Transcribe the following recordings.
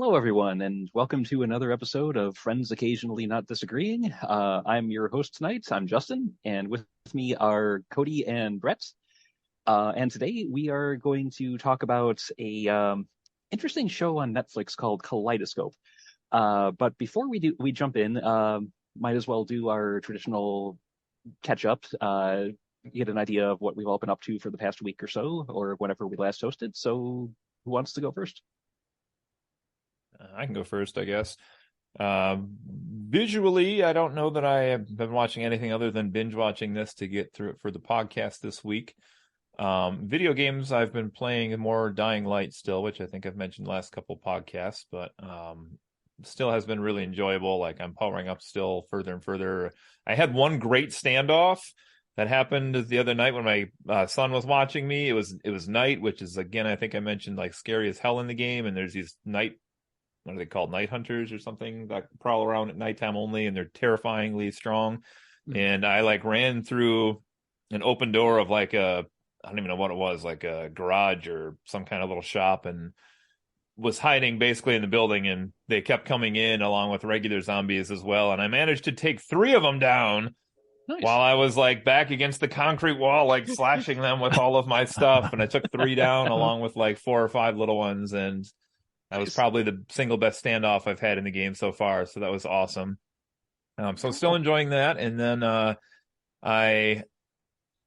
Hello, everyone, and welcome to another episode of Friends Occasionally Not Disagreeing. I'm your host tonight. I'm Justin, and with me are Cody and Brett. And today we are going to talk about a interesting show on Netflix called Kaleidoscope. But before we jump in, might as well do our traditional catch up, get an idea of what we've all been up to for the past week or so, or whenever we last hosted. So, who wants to go first? I can go first, I guess. Visually, I don't know that I have been watching anything other than binge watching this to get through it for the podcast this week. Video games, I've been playing more Dying Light still, which I think I've mentioned last couple podcasts, but still has been really enjoyable. Like I'm powering up still further and further. I had one great standoff that happened the other night when my son was watching me. It was night, which is, again, I think I mentioned, like scary as hell in the game, and there's these what are they called? Night hunters or something that prowl around at nighttime only, and they're terrifyingly strong. And I ran through an open door of I don't even know what it was, like a garage or some kind of little shop, and was hiding basically in the building, and they kept coming in along with regular zombies as well. And I managed to take 3 of them down. Nice. While I was back against the concrete wall, slashing them with all of my stuff. And I took 3 down along with 4 or 5 little ones. And that was probably the single best standoff I've had in the game so far. So that was awesome. So still enjoying that. And then I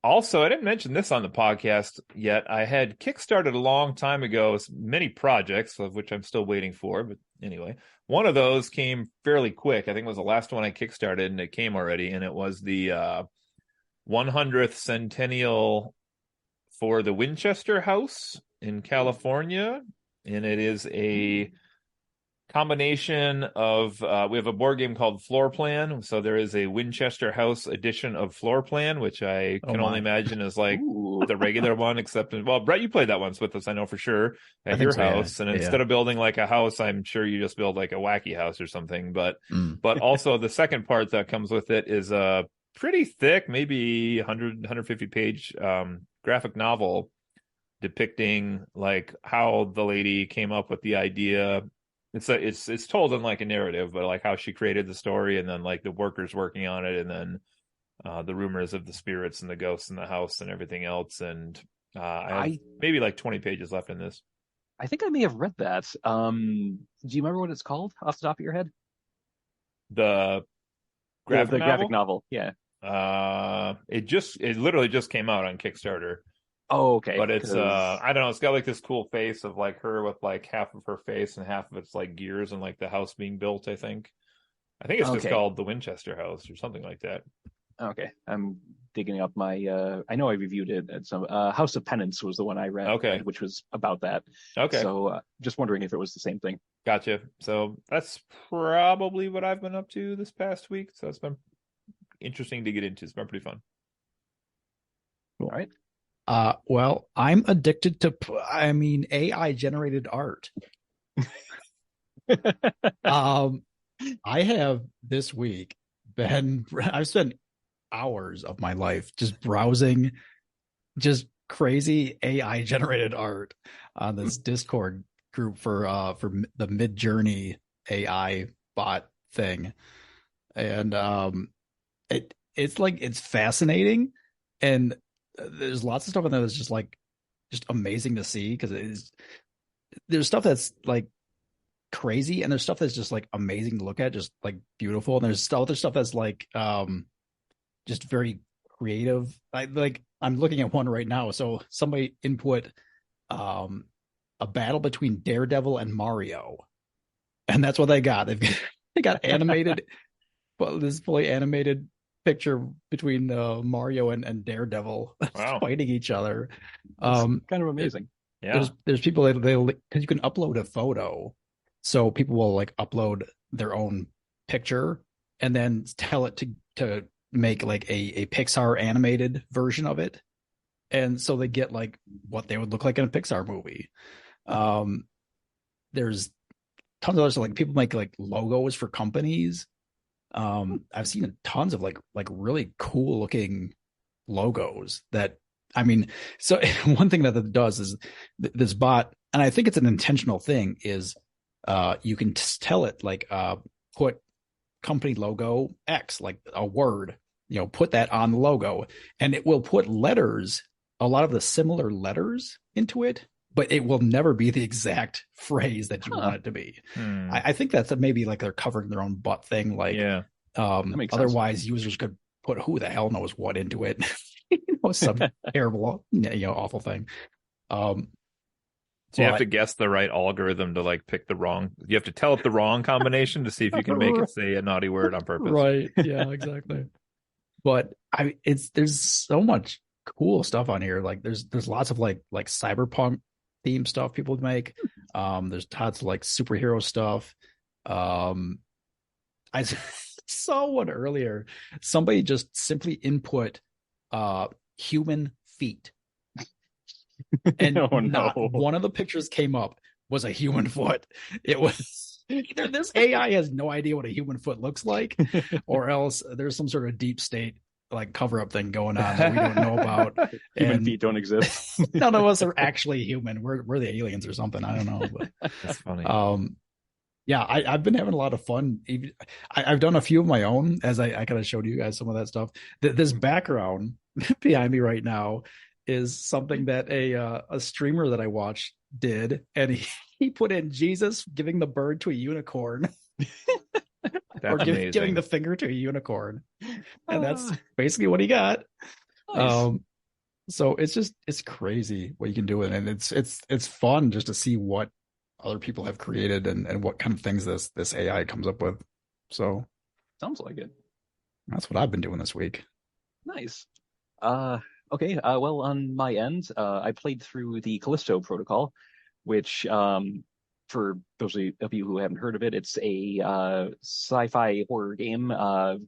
didn't mention this on the podcast yet. I had kickstarted a long time ago many projects, of which I'm still waiting for. But anyway, one of those came fairly quick. I think it was the last one I kickstarted, and it came already. And it was the 100th centennial for the Winchester House in California. And it is a combination of, we have a board game called Floor Plan. So there is a Winchester House edition of Floor Plan, which I can only imagine is the regular one, except, well, Brett, you played that once with us, I know for sure, at your house. Yeah. And instead of building a house, I'm sure you just build a wacky house or something. But also the second part that comes with it is a pretty thick, maybe 150 page graphic novel depicting how the lady came up with the idea. It's told in a narrative, but how she created the story, and then the workers working on it, and then the rumors of the spirits and the ghosts in the house and everything else. And I have maybe 20 pages left in this. I think I may have read that. Do you remember what it's called off the top of your head? The graphic novel. Yeah. It literally just came out on Kickstarter. Oh, okay. But it's I don't know, it's got this cool face of her with half of her face and half of it's gears and the house being built, I think. It's just called the Winchester House or something like that. Okay. I'm digging up my I know I reviewed it at some House of Penance was the one I read, which was about that. Okay. So just wondering if it was the same thing. Gotcha. So that's probably what I've been up to this past week. So it's been interesting to get into. It's been pretty fun. Cool. All right. Well, I'm addicted to, AI generated art. I have this week I've spent hours of my life just browsing just crazy AI generated art on this Discord group for the Midjourney AI bot thing. And it's fascinating, and there's lots of stuff in there that's just amazing to see, because there's stuff that's crazy, and there's stuff that's just amazing to look at, just beautiful, and there's other stuff that's just very creative. I'm looking at one right now. So somebody input a battle between Daredevil and Mario, and that's what they got. They got animated, but this fully animated picture between Mario and Daredevil fighting each other. Kind of amazing. Yeah, there's people that because you can upload a photo, so people will upload their own picture and then tell it to make a Pixar animated version of it, and so they get what they would look like in a Pixar movie. There's tons of others, people make logos for companies. I've seen tons of really cool looking logos that, so one thing that it does is this bot, and I think it's an intentional thing, is you can tell it like put company logo X, like a word, put that on the logo, and it will put letters, a lot of the similar letters into it, but it will never be the exact phrase that you want it to be. I think that's maybe like they're covering their own butt thing. Like, otherwise users could put who the hell knows what into it. Some terrible, awful thing. So you have to guess the right algorithm to like pick the wrong. You have to tell it the wrong combination to see if you can make it say a naughty word on purpose. Right. Yeah, exactly. But there's so much cool stuff on here. Like there's lots of like cyberpunk theme stuff people make. There's tons of like superhero stuff. I saw one earlier. Somebody just simply input human feet. And not one of the pictures came up was a human foot. It was either this AI has no idea what a human foot looks like, or else there's some sort of deep state like cover up thing going on that we don't know about. Human feet don't exist. None of us are actually human. We're the aliens or something. I don't know. But that's funny. Yeah, I've been having a lot of fun. I've done a few of my own, as I kind of showed you guys some of that stuff. This background behind me right now is something that a streamer that I watched did, and he put in Jesus giving the bird to a unicorn. Or giving the finger to a unicorn, and that's basically what he got. Nice. So it's crazy what you can do with it, and it's fun just to see what other people have created and what kind of things this AI comes up with. So sounds like it. That's what I've been doing this week. Nice. Okay. Well, on my end, I played through the Callisto protocol, which for those of you who haven't heard of it, it's a sci-fi horror game,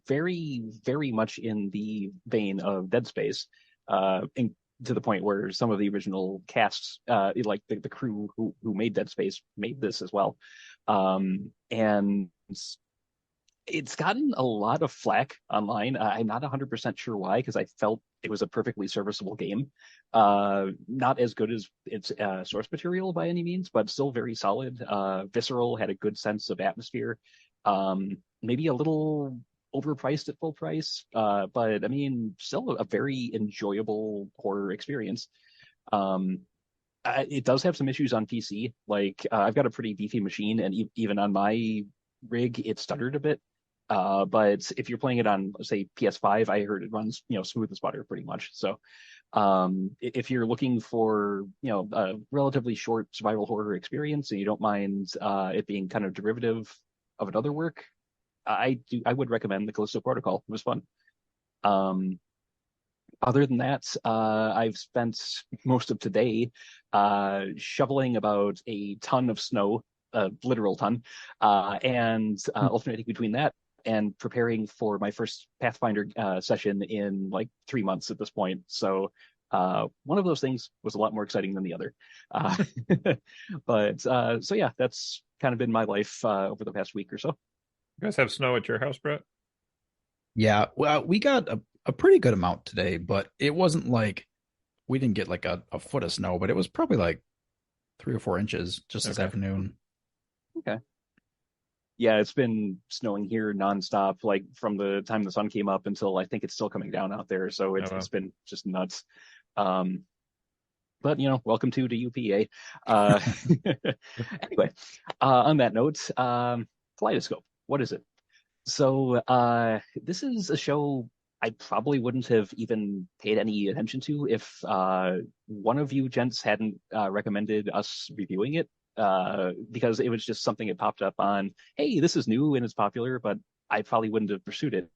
very, very much in the vein of Dead Space, to the point where some of the original casts, like the crew who made Dead Space, made this as well. And it's gotten a lot of flack online. I'm not 100% sure why, because I felt it was a perfectly serviceable game. Not as good as its source material by any means, but still very solid. Visceral, had a good sense of atmosphere. Maybe a little overpriced at full price, but I mean, still a very enjoyable horror experience. It does have some issues on PC. Like, I've got a pretty beefy machine, and even on my rig, it stuttered a bit. But if you're playing it on, say, PS5, I heard it runs, smooth as butter pretty much. So, if you're looking for, a relatively short survival horror experience and you don't mind it being kind of derivative of another work, I would recommend the Callisto Protocol. It was fun. Other than that, I've spent most of today shoveling about a ton of snow, a literal ton, and alternating between that and preparing for my first Pathfinder session in like 3 months at this point. So one of those things was a lot more exciting than the other. But so yeah, that's kind of been my life over the past week or so. You guys have snow at your house, Brett? Yeah, well, we got a pretty good amount today, but it wasn't like we didn't get like a foot of snow, but it was probably like 3 or 4 inches just this afternoon. Okay. Yeah, it's been snowing here nonstop, like from the time the sun came up until I think it's still coming down out there. So it's been just nuts. But welcome to the UPA. Anyway, on that note, Kaleidoscope. What is it? So this is a show I probably wouldn't have even paid any attention to if one of you gents hadn't recommended us reviewing it, because it was just something that popped up on, hey, this is new and it's popular, but I probably wouldn't have pursued it.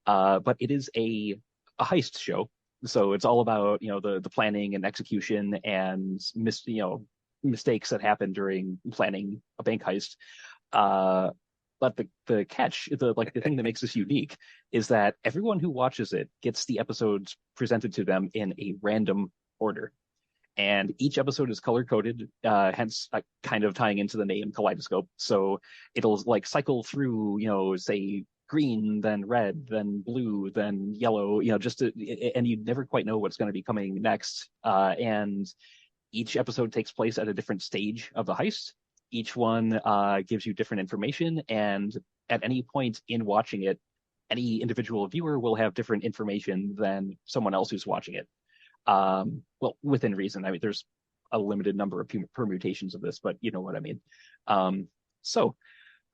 But it is a heist show. So it's all about, the planning and execution and mistakes that happen during planning a bank heist. But the catch, the thing that makes this unique is that everyone who watches it gets the episodes presented to them in a random order. And each episode is color coded, hence kind of tying into the name Kaleidoscope. So it'll like cycle through, say green, then red, then blue, then yellow, and you never quite know what's going to be coming next. And each episode takes place at a different stage of the heist. Each one gives you different information, and at any point in watching it, any individual viewer will have different information than someone else who's watching it. Well, within reason. I mean, there's a limited number of permutations of this, but you know what I mean. So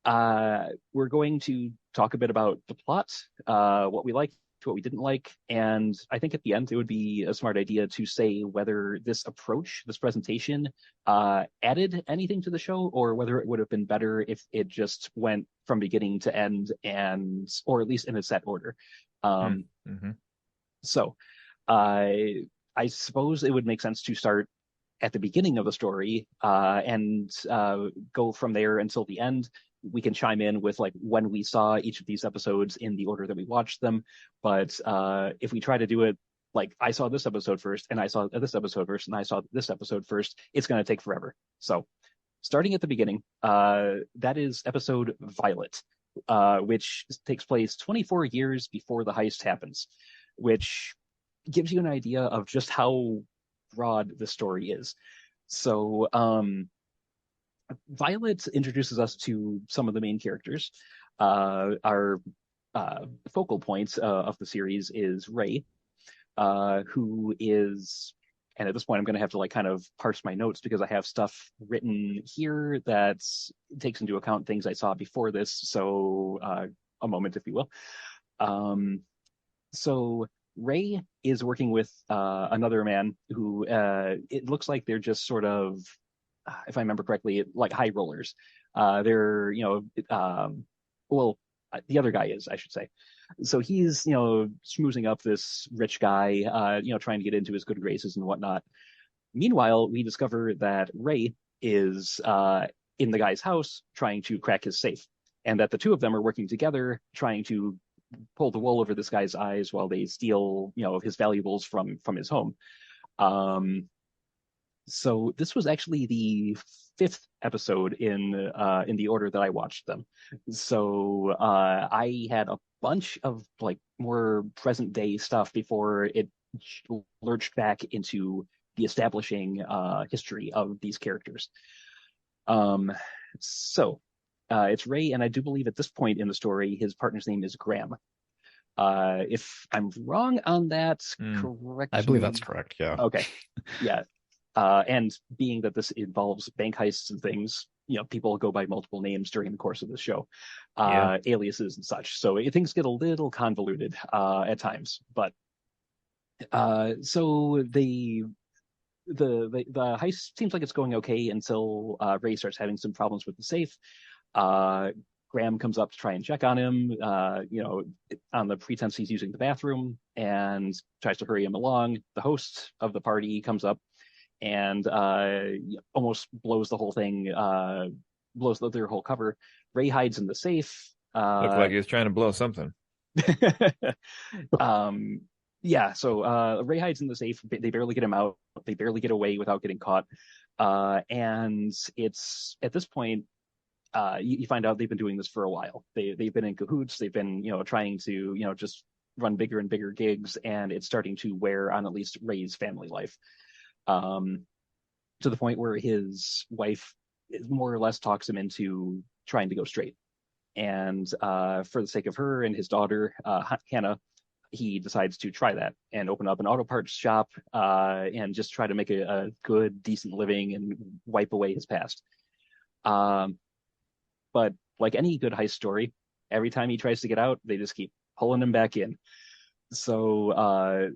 we're going to talk a bit about the plot, what we liked, what we didn't like, and I think at the end it would be a smart idea to say whether this approach, this presentation, added anything to the show, or whether it would have been better if it just went from beginning to end, and or at least in a set order. So I suppose it would make sense to start at the beginning of the story and go from there until the end. We can chime in with like when we saw each of these episodes in the order that we watched them. But if we try to do it like I saw this episode first, and I saw this episode first, and I saw this episode first, it's going to take forever. So starting at the beginning, that is episode Violet, which takes place 24 years before the heist happens, which gives you an idea of just how broad the story is. So Violet introduces us to some of the main characters. Our focal point of the series is Ray, who is, and at this point I'm going to have to like kind of parse my notes because I have stuff written here that takes into account things I saw before this. So a moment, if you will. So Ray is working with another man who it looks like they're just sort of, if I remember correctly, like high rollers. They're, well, the other guy is, I should say. So he's, schmoozing up this rich guy, trying to get into his good graces and whatnot. Meanwhile, we discover that Ray is in the guy's house trying to crack his safe, and that the two of them are working together trying to pull the wool over this guy's eyes while they steal, his valuables from his home. So this was actually the 5th episode in the order that I watched them. So I had a bunch of like more present day stuff before it lurched back into the establishing history of these characters. So it's Ray, and I do believe at this point in the story, his partner's name is Graham. If I'm wrong on that, correct. I believe that's correct. Yeah. Okay. Yeah. And being that this involves bank heists and things, people go by multiple names during the course of the show, aliases and such. So things get a little convoluted at times. But so the heist seems like it's going okay until Ray starts having some problems with the safe. Graham comes up to try and check on him, on the pretense he's using the bathroom, and tries to hurry him along. The host of the party comes up and almost blows the whole thing, blows their whole cover. Ray hides in the safe. Looked like he was trying to blow something. Yeah, so Ray hides in the safe. They barely get him out. They barely get away without getting caught. And it's at this point, you find out they've been doing this for a while. They've been in cahoots. They've been, trying to, just run bigger and bigger gigs, and it's starting to wear on at least Ray's family life. To the point where his wife more or less talks him into trying to go straight. And for the sake of her and his daughter, Hannah, he decides to try that and open up an auto parts shop and just try to make a good, decent living and wipe away his past. But like any good heist story, every time he tries to get out, they just keep pulling him back in. So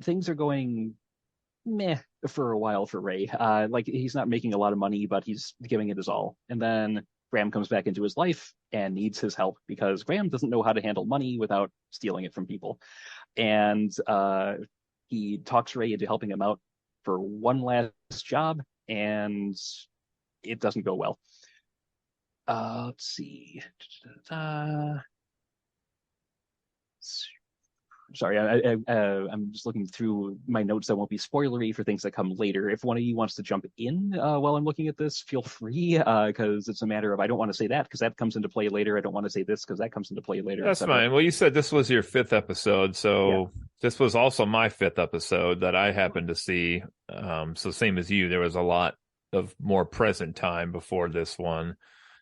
things are going meh for a while for Ray. Like he's not making a lot of money, but he's giving it his all. And then Graham comes back into his life and needs his help because Graham doesn't know how to handle money without stealing it from people. And he talks Ray into helping him out for one last job, and it doesn't go well. Let's see. Sorry, I'm just looking through my notes that won't be spoilery for things that come later. If one of you wants to jump in while I'm looking at this, feel free, because it's a matter of I don't want to say that because that comes into play later. I don't want to say this because that comes into play later. That's fine. Well, you said this was your 5th episode, so this was also my 5th episode that I happened to see. So same as you, there was a lot of more present time before this one,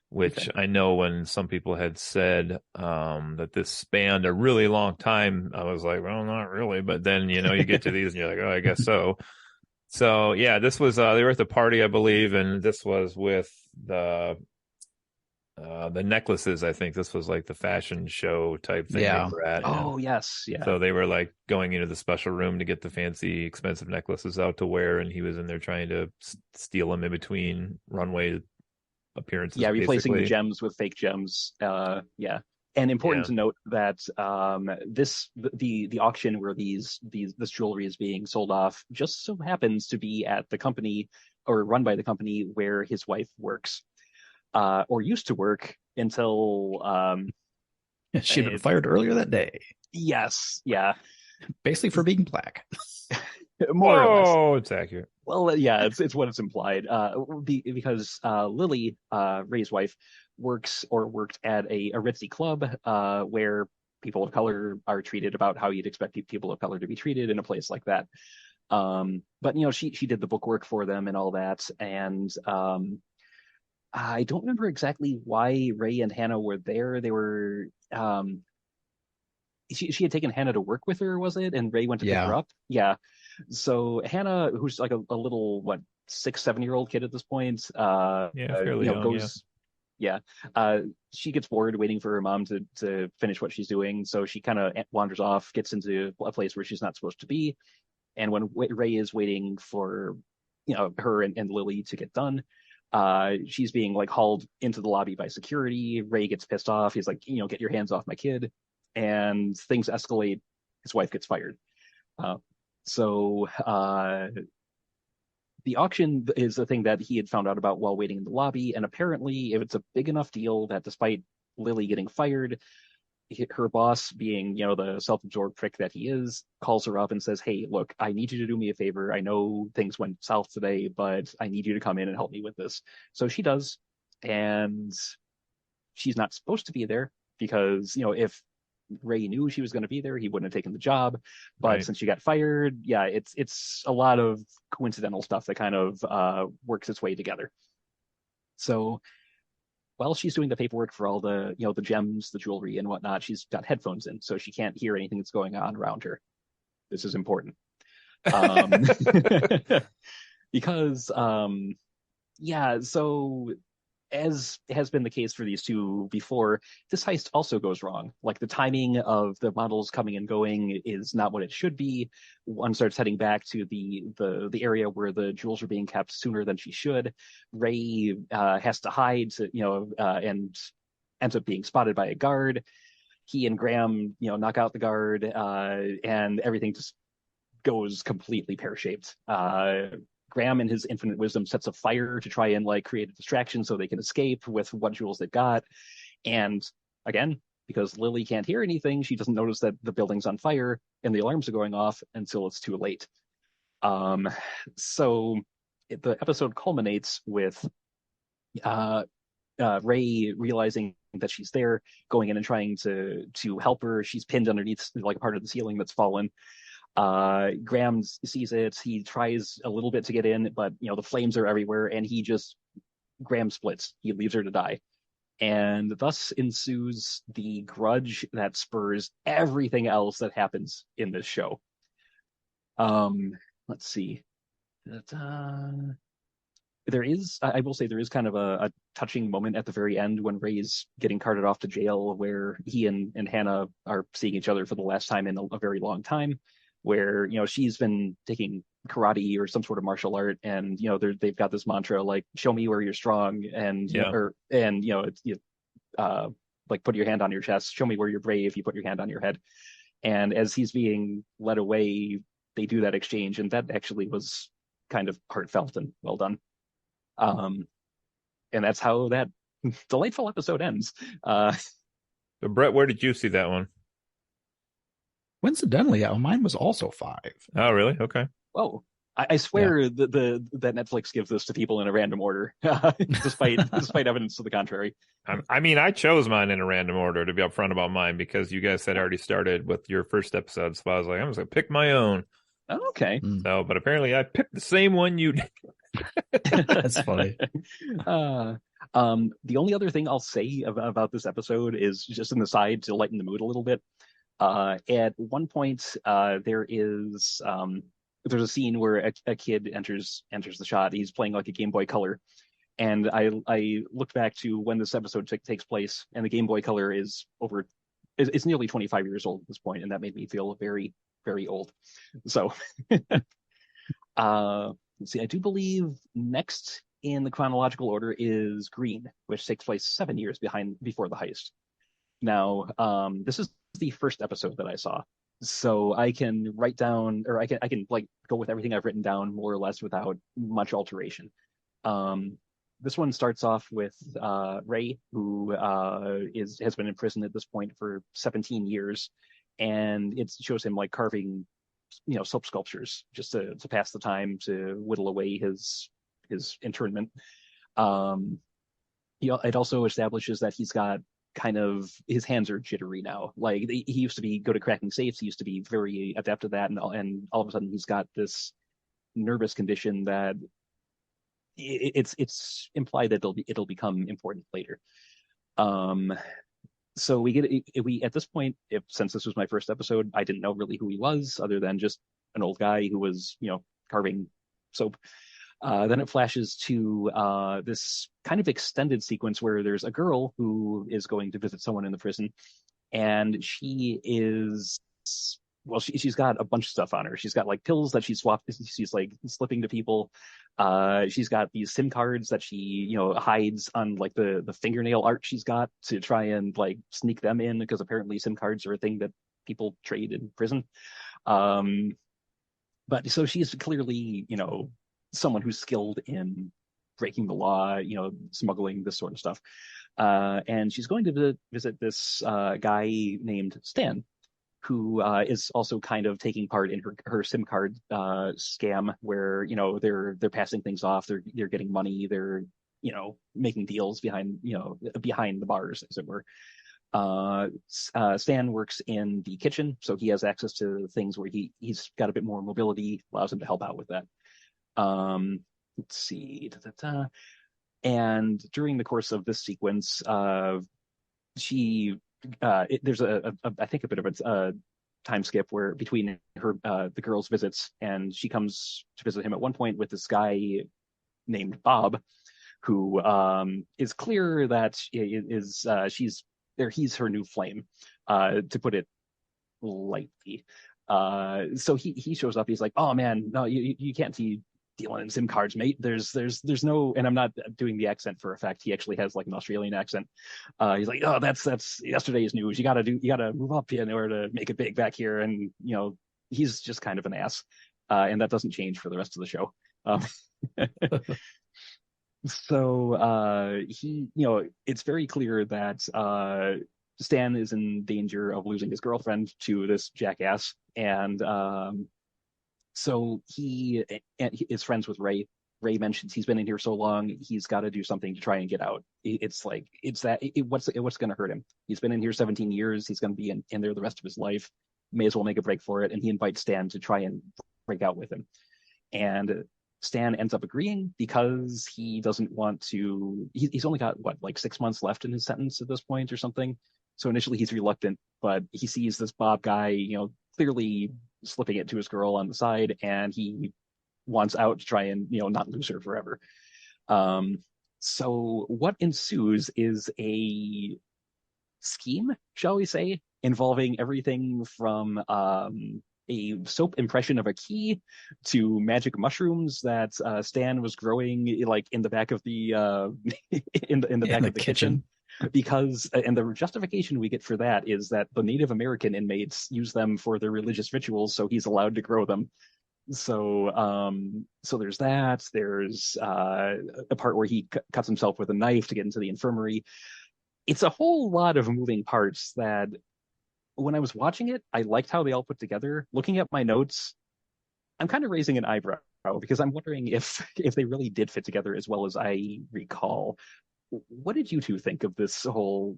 which I know when some people had said that this spanned a really long time, I was like, well, not really. But then, you get to these and you're like, oh, I guess so. So, yeah, this was, they were at the party, I believe, and this was with the necklaces. I think this was like the fashion show type thing they were at. Oh, yes. Yeah. So they were like going into the special room to get the fancy, expensive necklaces out to wear. And he was in there trying to steal them in between runway appearances. Yeah, replacing basically the gems with fake gems. Yeah. And important to note that the auction where this jewelry is being sold off just so happens to be at the company or run by the company where his wife works, or used to work until she'd been fired earlier that day. Yes, yeah, basically for being black. More or less. Oh, it's accurate. Well, yeah, it's what it's implied. Because Lily, Ray's wife, worked at a ritzy club where people of color are treated about how you'd expect people of color to be treated in a place like that. But she did the bookwork for them and all that, and I don't remember exactly why Ray and Hannah were there. They were she had taken Hannah to work with her, was it? And Ray went to pick her up. Yeah. So Hannah, who's like a little 6-7-year-old kid at this point, fairly young, goes. Yeah. She gets bored waiting for her mom to finish what she's doing. So she kind of wanders off, gets into a place where she's not supposed to be. And when Ray is waiting for, her and Lily to get done, she's being hauled into the lobby by security. Ray gets pissed off. He's like, get your hands off my kid. And things escalate. His wife gets fired. So the auction is the thing that he had found out about while waiting in the lobby. And apparently, if it's a big enough deal that despite Lily getting fired, her boss, being, the self-absorbed prick that he is, calls her up and says, hey, look, I need you to do me a favor. I know things went south today, but I need you to come in and help me with this. So she does. And she's not supposed to be there because, if Ray knew she was going to be there, he wouldn't have taken the job. But since she got fired, it's a lot of coincidental stuff that kind of works its way together. So while she's doing the paperwork for all the the gems, the jewelry, and whatnot, she's got headphones in, so she can't hear anything that's going on around her. This is important, because so, as has been the case for these two before, this heist also goes wrong. The timing of the models coming and going is not what it should be. One starts heading back to the area where the jewels are being kept sooner than she should. Ray has to hide, and ends up being spotted by a guard. He and Graham, knock out the guard, and everything just goes completely pear-shaped. Graham, in his infinite wisdom, sets a fire to try and create a distraction so they can escape with what jewels they've got. And again, because Lily can't hear anything, she doesn't notice that the building's on fire and the alarms are going off until it's too late. So the episode culminates with Ray realizing that she's there, going in and trying to help her. She's pinned underneath a part of the ceiling that's fallen. Graham sees it. He tries a little bit to get in, but the flames are everywhere, and Graham splits. He leaves her to die, and thus ensues the grudge that spurs everything else that happens in this show. Let's see. I will say there is kind of a touching moment at the very end when Ray's getting carted off to jail, where he and Hannah are seeing each other for the last time in a very long time, where she's been taking karate or some sort of martial art, and they've got this mantra show me where you're strong, and put your hand on your chest, show me where you're brave, you put your hand on your head. And as he's being led away, they do that exchange, and that actually was kind of heartfelt and well done. And that's how that delightful episode ends. So Brett, where did you see that one? Coincidentally, mine was also 5. Oh, really? Okay. Whoa. I swear that Netflix gives this to people in a random order, despite evidence to the contrary. I chose mine in a random order, to be upfront about mine, because you guys had already started with your first episode, so I was like, I'm just going to pick my own. Oh, okay. So, but apparently I picked the same one you did. That's funny. The only other thing I'll say about this episode is just an aside to lighten the mood a little bit. At one point, there's a scene where a kid enters the shot. He's playing like a Game Boy Color, and I looked back to when this episode takes place, and the Game Boy Color is it's nearly 25 years old at this point, and that made me feel very, very old. So, let's see. I do believe next in the chronological order is Green, which takes place 7 years before the heist. Now, this is the first episode that I saw, so I can write down, or I can like go with everything I've written down more or less without much alteration. This one starts off with Ray, who has been in prison at this point for 17 years, and it shows him like carving, soap sculptures just to pass the time, to whittle away his internment. It also establishes that he's got kind of, his hands are jittery now. Like he used to be good at cracking safes. He used to be very adept at that, and all of a sudden he's got this nervous condition that it's implied that it'll become important later. So we at this point, since this was my first episode, I didn't know really who he was, other than just an old guy who was carving soap. Then it flashes to this kind of extended sequence where there's a girl who is going to visit someone in the prison, and she's got a bunch of stuff on her. She's got like pills that she's like slipping to people. She's got these SIM cards that she hides on like the fingernail art she's got to try and like sneak them in, because apparently SIM cards are a thing that people trade in prison. But so she's clearly someone who's skilled in breaking the law, smuggling, this sort of stuff. And she's going to visit this guy named Stan, who is also kind of taking part in her SIM card scam, where they're passing things off, they're getting money, they're making deals behind the bars, as it were. Stan works in the kitchen, so he has access to things where he's got a bit more mobility, allows him to help out with that. Let's see. And during the course of this sequence, there's I think a bit of a time skip where between the girl's visits, and she comes to visit him at one point with this guy named Bob, who is clear that he's her new flame, to put it lightly. So he shows up. He's like, "Oh man, no, you can't be dealing in SIM cards, mate. There's no," and I'm not doing the accent for effect. He actually has like an Australian accent. He's like, "Oh, that's yesterday's news. You gotta move up in order to make it big back here." And he's just kind of an ass, and that doesn't change for the rest of the show. So it's very clear that Stan is in danger of losing his girlfriend to this jackass, and so he is friends with Ray. Ray mentions he's been in here so long, he's got to do something to try and get out. What's going to hurt him? He's been in here 17 years. He's going to be in there the rest of his life. May as well make a break for it. And he invites Stan to try and break out with him. And Stan ends up agreeing because he doesn't want to. He's only got like 6 months left in his sentence at this point or something. So initially he's reluctant, but he sees this Bob guy, clearly slipping it to his girl on the side, and he wants out to try and not lose her forever. So what ensues is a scheme, shall we say, involving everything from a soap impression of a key to magic mushrooms that Stan was growing like in the back of the in the back of the kitchen. Because and the justification we get for that is that the Native American inmates use them for their religious rituals, so he's allowed to grow them. So there's that. There's a part where he cuts himself with a knife to get into the infirmary. It's a whole lot of moving parts that, when I was watching it, I liked how they all put together. Looking at my notes, I'm kind of raising an eyebrow because I'm wondering if they really did fit together as well as I recall. What did you two think of this whole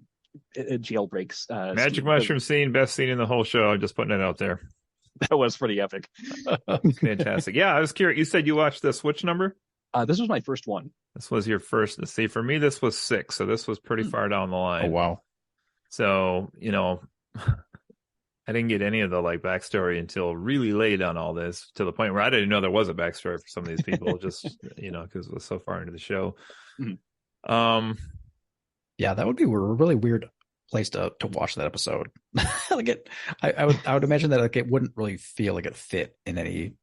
jailbreaks? Magic mushroom scene, best scene in the whole show. I'm just putting it out there. That was pretty epic. Fantastic. Yeah, I was curious. You said you watched this. Which number? This was my first one. This was your first. See, for me, this was 6, so this was pretty far down the line. Oh wow. So, I didn't get any of the backstory until really late on all this, to the point where I didn't know there was a backstory for some of these people, just because it was so far into the show. Mm-hmm. Yeah, that would be a really weird place to watch that episode. I would imagine that it wouldn't really feel like it fit in any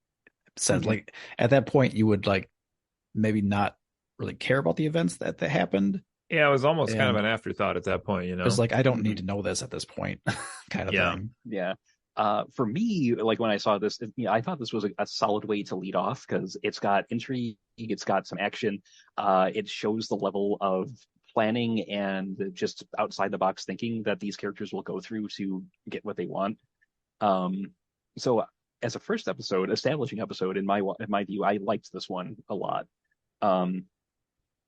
sense. Mm-hmm. At that point, you would maybe not really care about the events that happened. Yeah, it was almost kind of an afterthought at that point, It's I don't need to know this at this point, kind of thing. Yeah. For me, when I saw this, I thought this was a solid way to lead off because it's got intrigue, it's got some action, it shows the level of planning and just outside the box thinking that these characters will go through to get what they want. So as a first establishing episode, in my view, I liked this one a lot.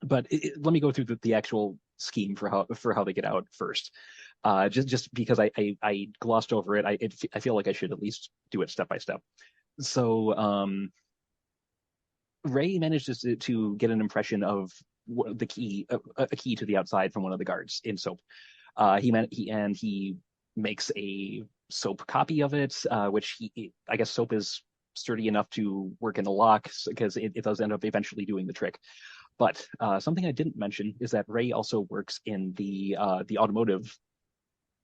But let me go through the actual scheme for how they get out first. Just because I glossed over it, I feel like I should at least do it step by step. So Ray manages to get an impression of a key to the outside from one of the guards in Soap. He makes a Soap copy of it, which I guess Soap is sturdy enough to work in the lock because it does end up eventually doing the trick. But something I didn't mention is that Ray also works in the automotive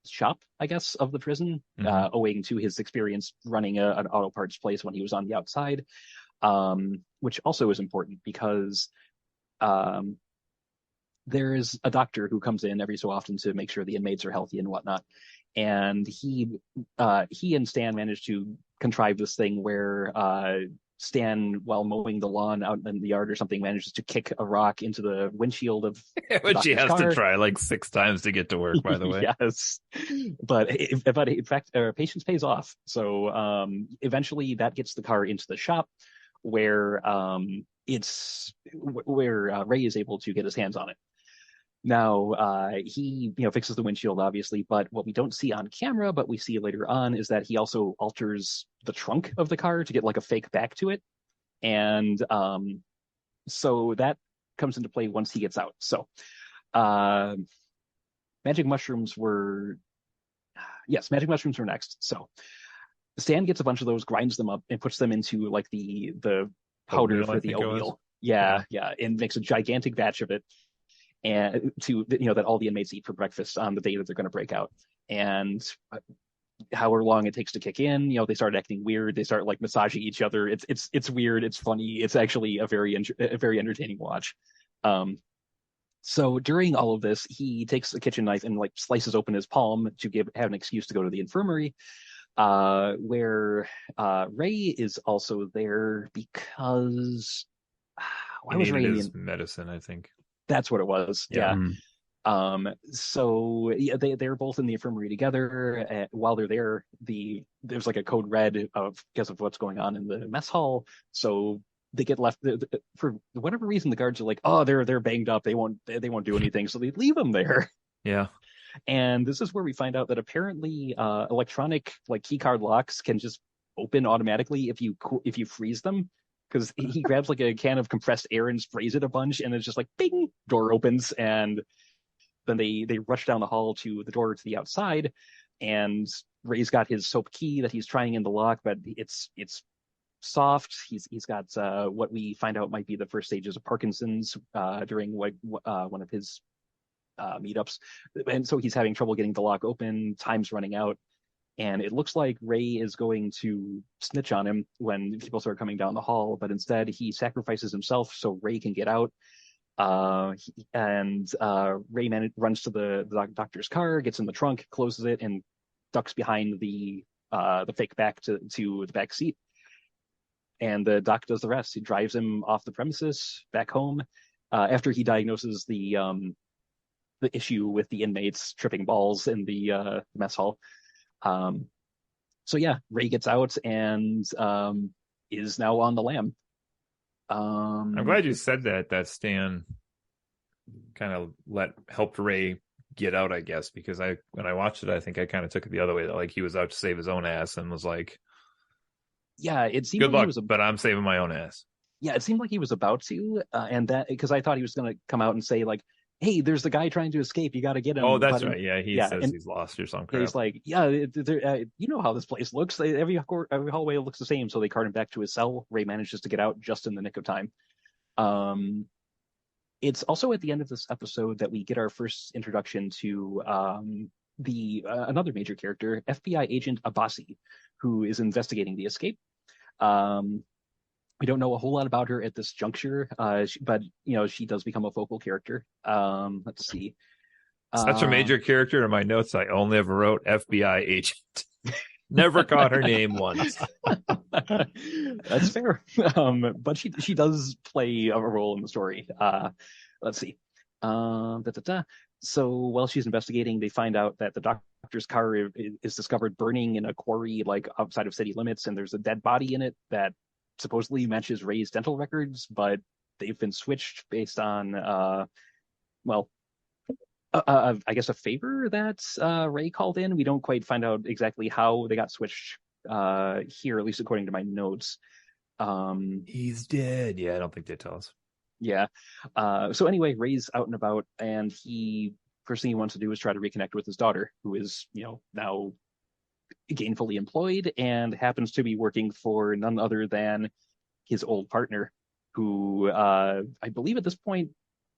shop, I guess, of the prison, owing to his experience running an auto parts place when he was on the outside, which also is important because there is a doctor who comes in every so often to make sure the inmates are healthy and whatnot. And he and Stan managed to contrive this thing where Stan, while mowing the lawn out in the yard or something, manages to kick a rock into the windshield of which he has to try 6 times to get to work, by the way. Yes, but in fact, patience pays off. So eventually, that gets the car into the shop, where Ray is able to get his hands on it. Now, he fixes the windshield, obviously, but what we don't see on camera, but we see later on, is that he also alters the trunk of the car to get a fake back to it. And so that comes into play once he gets out. So magic mushrooms were next. So Stan gets a bunch of those, grinds them up, and puts them into the powder for the oatmeal. Yeah, and makes a gigantic batch of it. And that all the inmates eat for breakfast on the day that they're going to break out. And however long it takes to kick in, they start acting weird. They start massaging each other. It's weird. It's funny. It's actually a very entertaining watch. So during all of this, he takes a kitchen knife and slices open his palm to have an excuse to go to the infirmary, where Ray is also there because why was Ray in his medicine? I think. That's what it was. Yeah. So they're both in the infirmary together. While they're there, there's a code red because of what's going on in the mess hall. So they get left for whatever reason. The guards are oh, they're banged up. They won't do anything. So they leave them there. Yeah. And this is where we find out that apparently electronic keycard locks can just open automatically if you freeze them. Because he grabs a can of compressed air and sprays it a bunch, and it's just bing, door opens, and then they rush down the hall to the door to the outside, and Ray's got his Soap key that he's trying in the lock, but it's soft. He's got what we find out might be the first stages of Parkinson's during one of his meetups, and so he's having trouble getting the lock open. Time's running out. And it looks like Ray is going to snitch on him when people start coming down the hall, but instead he sacrifices himself so Ray can get out. Ray runs to the doctor's car, gets in the trunk, closes it, and ducks behind the fake back to the back seat. And the doc does the rest. He drives him off the premises back home after he diagnoses the issue with the inmates tripping balls in the mess hall. So yeah, Ray gets out and is now on the lam. I'm glad you said that Stan kind of helped Ray get out, I guess, because when I watched it, I think I kind of took it the other way, that he was out to save his own ass and was yeah, it seemed good luck, but I'm saving my own ass. Yeah, it seemed like he was about to, and that because I thought he was going to come out and say like, "Hey, there's the guy trying to escape. You got to get Oh, him." that's But right. Yeah, he yeah, says and he's lost or some yeah, crap. he's like, "Yeah, you know how this place looks. Every hallway looks the same." So they cart him back to his cell. Ray manages to get out just in the nick of time. Um, it's also at the end of this episode that we get our first introduction to the another major character, FBI agent Abasi, who is investigating the escape. Um, we don't know a whole lot about her at this juncture, but she does become a focal character. Let's see. Such a major character. In my notes, I only ever wrote FBI agent. Never caught her name once. That's fair. But she does play a role in the story. Let's see. Da, da, da. So while she's investigating, they find out that the doctor's car is discovered burning in a quarry like outside of city limits, and there's a dead body in it that supposedly matches Ray's dental records, but they've been switched based on well, I guess a favor that Ray called in. We don't quite find out exactly how they got switched here, at least according to my notes. He's dead. Yeah, I don't think they tell us. Yeah. So anyway, Ray's out and about, and first thing he wants to do is try to reconnect with his daughter, who is, now gainfully employed and happens to be working for none other than his old partner, who I believe at this point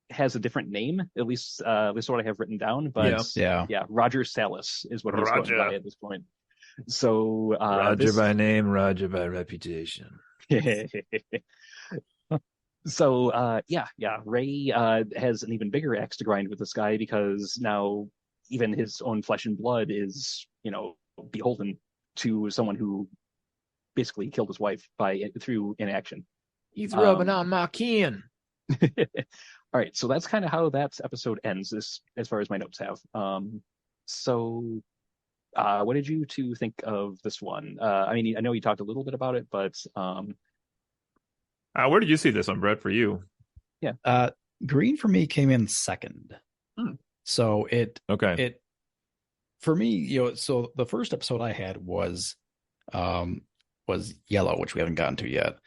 has a different name, at least what I have written down. But yeah, Roger Salas is what he's going by at this point. So Roger by name, Roger by reputation. So Ray has an even bigger axe to grind with this guy, because now even his own flesh and blood is, beholden to someone who basically killed his wife through inaction. He's rubbing on my kin. All right, so that's kind of how that episode ends, as far as my notes have. So what did you two think of this one? I mean, I know you talked a little bit about it, but where did you see this one, Brett, for you? Yeah. Green for me came in second. So it for me, so the first episode I had was Yellow, which we haven't gotten to yet.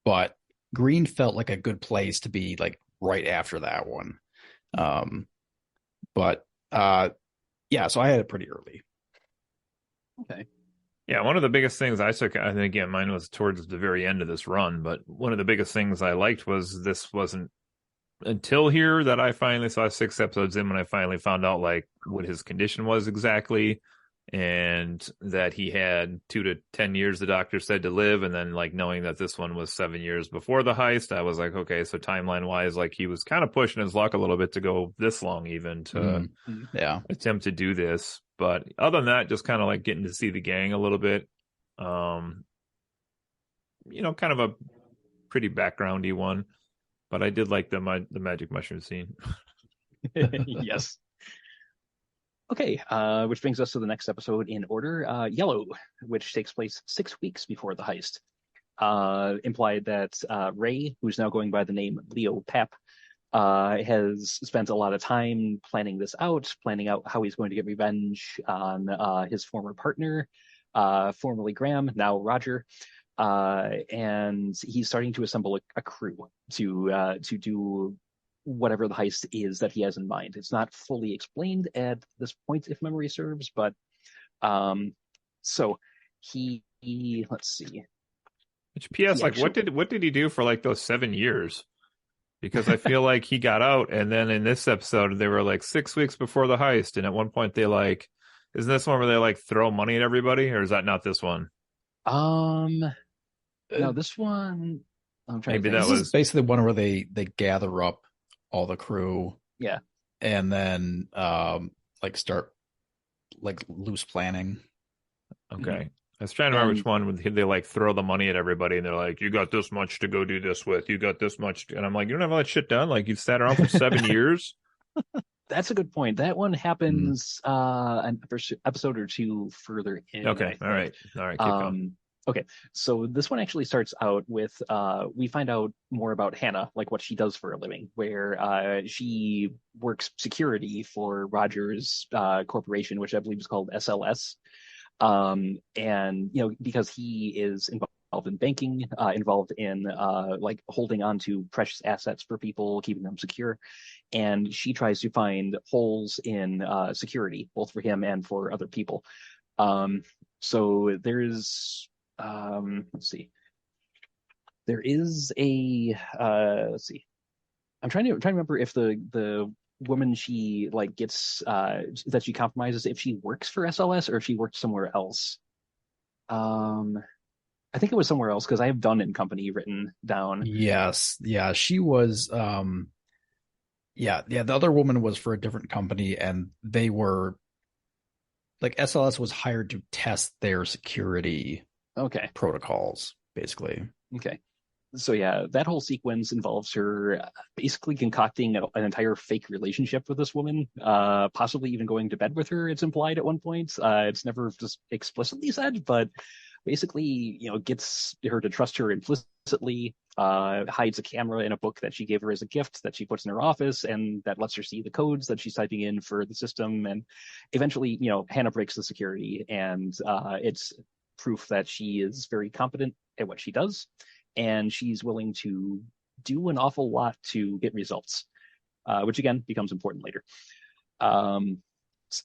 But Green felt like a good place to be like right after that one. So I had it pretty early. Okay. Yeah, one of the biggest things I took, I think, again, mine was towards the very end of this run, but one of the biggest things I liked was this wasn't until here that I finally saw 6 episodes in when I finally found out like what his condition was exactly, and that he had 2 to 10 years, the doctor said, to live. And then like knowing that this one was 7 years before the heist, I was like, okay, so timeline wise, like he was kind of pushing his luck a little bit to go this long even to attempt to do this. But other than that, just kind of like getting to see the gang a little bit. Kind of a pretty backgroundy one, but I did like the magic mushroom scene. Yes. Okay, which brings us to the next episode in order, Yellow, which takes place 6 weeks before the heist. Implied that Ray, who's now going by the name Leo Pep, has spent a lot of time planning this out, planning out how he's going to get revenge on his former partner, formerly Graham, now Roger. And he's starting to assemble a crew to do whatever the heist is that he has in mind. It's not fully explained at this point, if memory serves, but so he let's see. Which PS, like, what did he do for like those 7 years? Because I feel like he got out, and then in this episode they were like 6 weeks before the heist, and at one point they like, isn't this one where they like throw money at everybody, or is that not this one? No, this one. I'm trying. Maybe this is basically one where they gather up all the crew, and then like start like loose planning. Okay. I was trying to remember which one they like throw the money at everybody, and they're like, you got this much to go do this with, you got this much, and I'm like, you don't have all that shit done, like you've sat around for 7 years. That's a good point. That one happens an episode or 2 further in. Okay, all right, keep going. Okay, so this one actually starts out with we find out more about Hannah, like what she does for a living, where she works security for Roger's corporation, which I believe is called SLS. And because he is involved in banking, involved in like holding on to precious assets for people, keeping them secure. And she tries to find holes in security, both for him and for other people. So there's, let's see, there is a, let's see, I'm trying to remember if the woman she like gets that she compromises, if she works for SLS or if she worked somewhere else. I think it was somewhere else because I have Done and Company written down. Yes. Yeah. She was, yeah. The other woman was for a different company, and they were like SLS was hired to test their security Okay. protocols, basically. Okay. So yeah, that whole sequence involves her basically concocting an entire fake relationship with this woman, possibly even going to bed with her. It's implied at one point. It's never just explicitly said, but basically, gets her to trust her implicitly. Hides a camera in a book that she gave her as a gift that she puts in her office, and that lets her see the codes that she's typing in for the system. And eventually, Hannah breaks the security, and it's proof that she is very competent at what she does, and she's willing to do an awful lot to get results, which again becomes important later.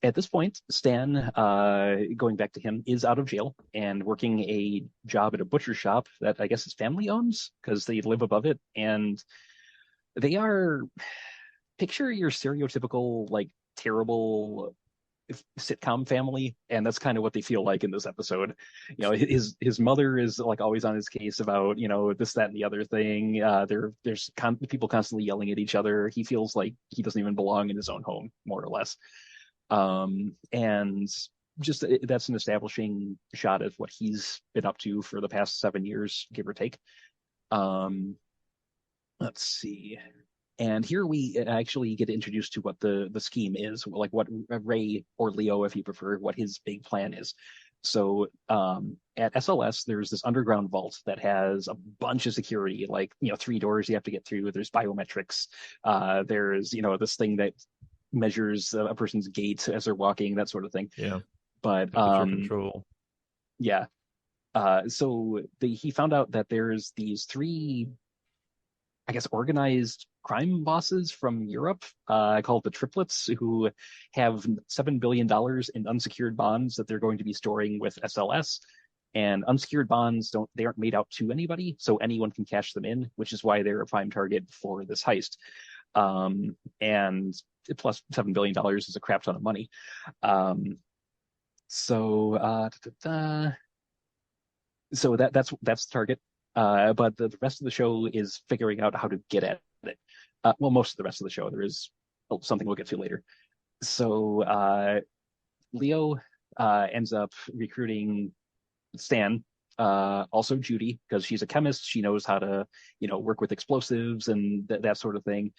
At this point, Stan, going back to him, is out of jail and working a job at a butcher shop that I guess his family owns because they live above it. And they are, picture your stereotypical, like, terrible sitcom family, and that's kind of what they feel like in this episode. His mother is like always on his case about this, that, and the other thing. There's people constantly yelling at each other. He feels like he doesn't even belong in his own home, more or less. And just that's an establishing shot of what he's been up to for the past 7 years, give or take. Let's see. And here we actually get introduced to what the scheme is, like what Ray, or Leo, if you prefer, what his big plan is. So at SLS, there's this underground vault that has a bunch of security, like 3 doors you have to get through. There's biometrics. There's this thing that measures a person's gait as they're walking, that sort of thing. Yeah. But control. Yeah. So he found out that there's these 3, I guess, organized crime bosses from Europe, called the Triplets, who have $7 billion in unsecured bonds that they're going to be storing with SLS. And unsecured bonds aren't made out to anybody, so anyone can cash them in, which is why they're a prime target for this heist. And plus $7 billion is a crap ton of money. So that's the target. But the rest of the show is figuring out how to get at it. Well, most of the rest of the show, there is something we'll get to later. So Leo ends up recruiting Stan, also Judy, because she's a chemist. She knows how to, work with explosives and that sort of thing.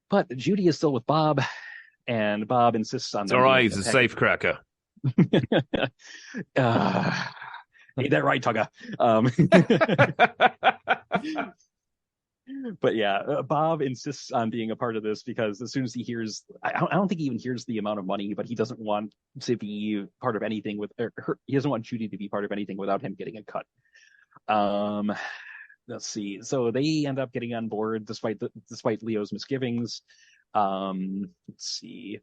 But Judy is still with Bob, and Bob insists on. It's all right. He's a safe cracker. Ain't that right, Tugga? But yeah, Bob insists on being a part of this because as soon as he hears, I don't think he even hears the amount of money, but he doesn't want to be part of anything he doesn't want Judy to be part of anything without him getting a cut. Let's see. So they end up getting on board despite Leo's misgivings. Let's see.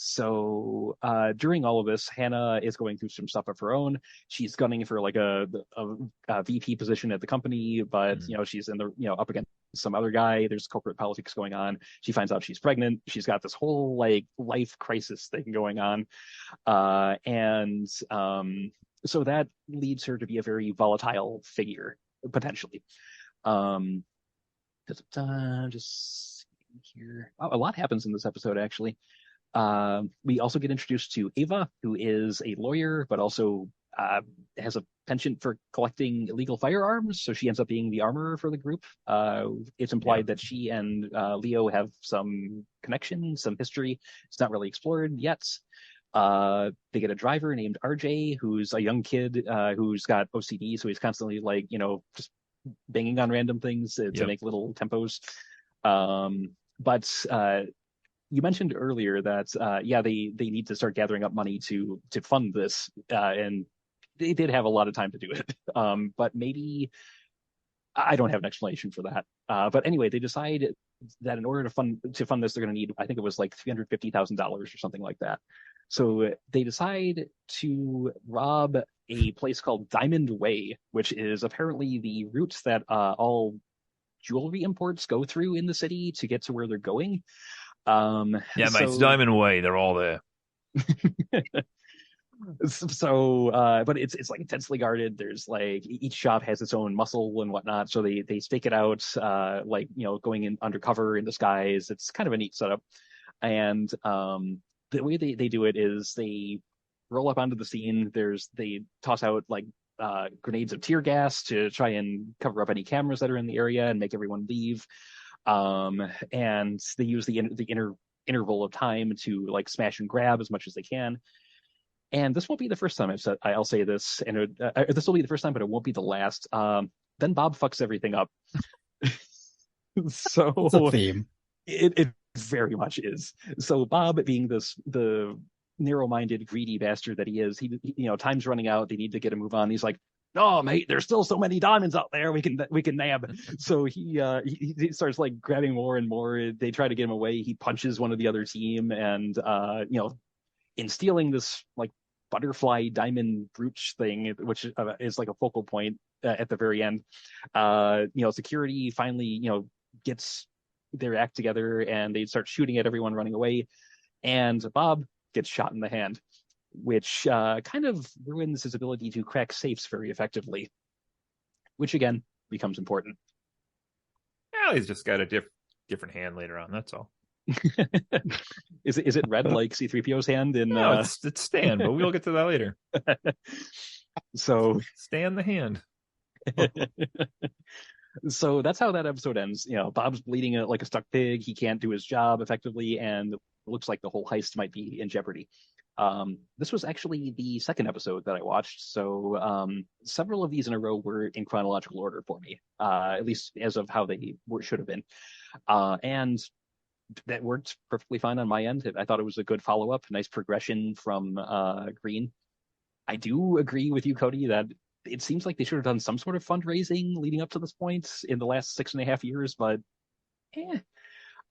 So during all of this, Hannah is going through some stuff of her own. She's gunning for like a VP position at the company, but she's in the up against some other guy. There's corporate politics going on. She finds out she's pregnant. She's got this whole like life crisis thing going on, and so that leads her to be a very volatile figure potentially. Just here, a lot happens in this episode actually. We also get introduced to Ava, who is a lawyer, but also has a penchant for collecting illegal firearms. So she ends up being the armorer for the group. It's implied that she and Leo have some connection, some history. It's not really explored yet. They get a driver named RJ, who's a young kid who's got OCD, so he's constantly like, just banging on random things to make little tempos. But you mentioned earlier that they need to start gathering up money to fund this, and they did have a lot of time to do it. But maybe I don't have an explanation for that. But anyway, they decide that in order to fund this, they're going to need, I think it was like $350,000 or something like that. So they decide to rob a place called Diamond Way, which is apparently the routes that all jewelry imports go through in the city to get to where they're going. Yeah, mate, it's Diamond Way. They're all there. But it's like intensely guarded. There's like each shop has its own muscle and whatnot, so they stake it out, like, you know, going in undercover in disguise. It's kind of a neat setup. And the way they do it is they roll up onto the scene. They toss out like grenades of tear gas to try and cover up any cameras that are in the area and make everyone leave. And they use the interval of time to like smash and grab as much as they can. And this won't be the first time I'll say this, and this will be the first time, but it won't be the last. Then Bob fucks everything up. So it's a theme. It very much is. So Bob, being the narrow-minded, greedy bastard that he is, he you know, time's running out. They need to get a move on. He's like, "No, mate, there's still so many diamonds out there we can nab." So he starts like grabbing more and more. They try to get him away. He punches one of the other team, and you know, in stealing this like butterfly diamond brooch thing, which is like a focal point at the very end, you know, security finally, you know, gets their act together and they start shooting at everyone running away, and Bob gets shot in the hand, which kind of ruins his ability to crack safes very effectively, which again becomes important. Yeah, he's just got a different hand later on, that's all. Is it red like C-3PO's hand in no, it's Stan, but we'll get to that later. So Stan the hand. So that's how that episode ends. You know, Bob's bleeding like a stuck pig. He can't do his job effectively, and it looks like the whole heist might be in jeopardy. This was actually the second episode that I watched, so several of these in a row were in chronological order for me, at least as of how they should have been. And that worked perfectly fine on my end. I thought it was a good follow-up, nice progression from Green. I do agree with you, Cody, that it seems like they should have done some sort of fundraising leading up to this point in the last 6.5 years, but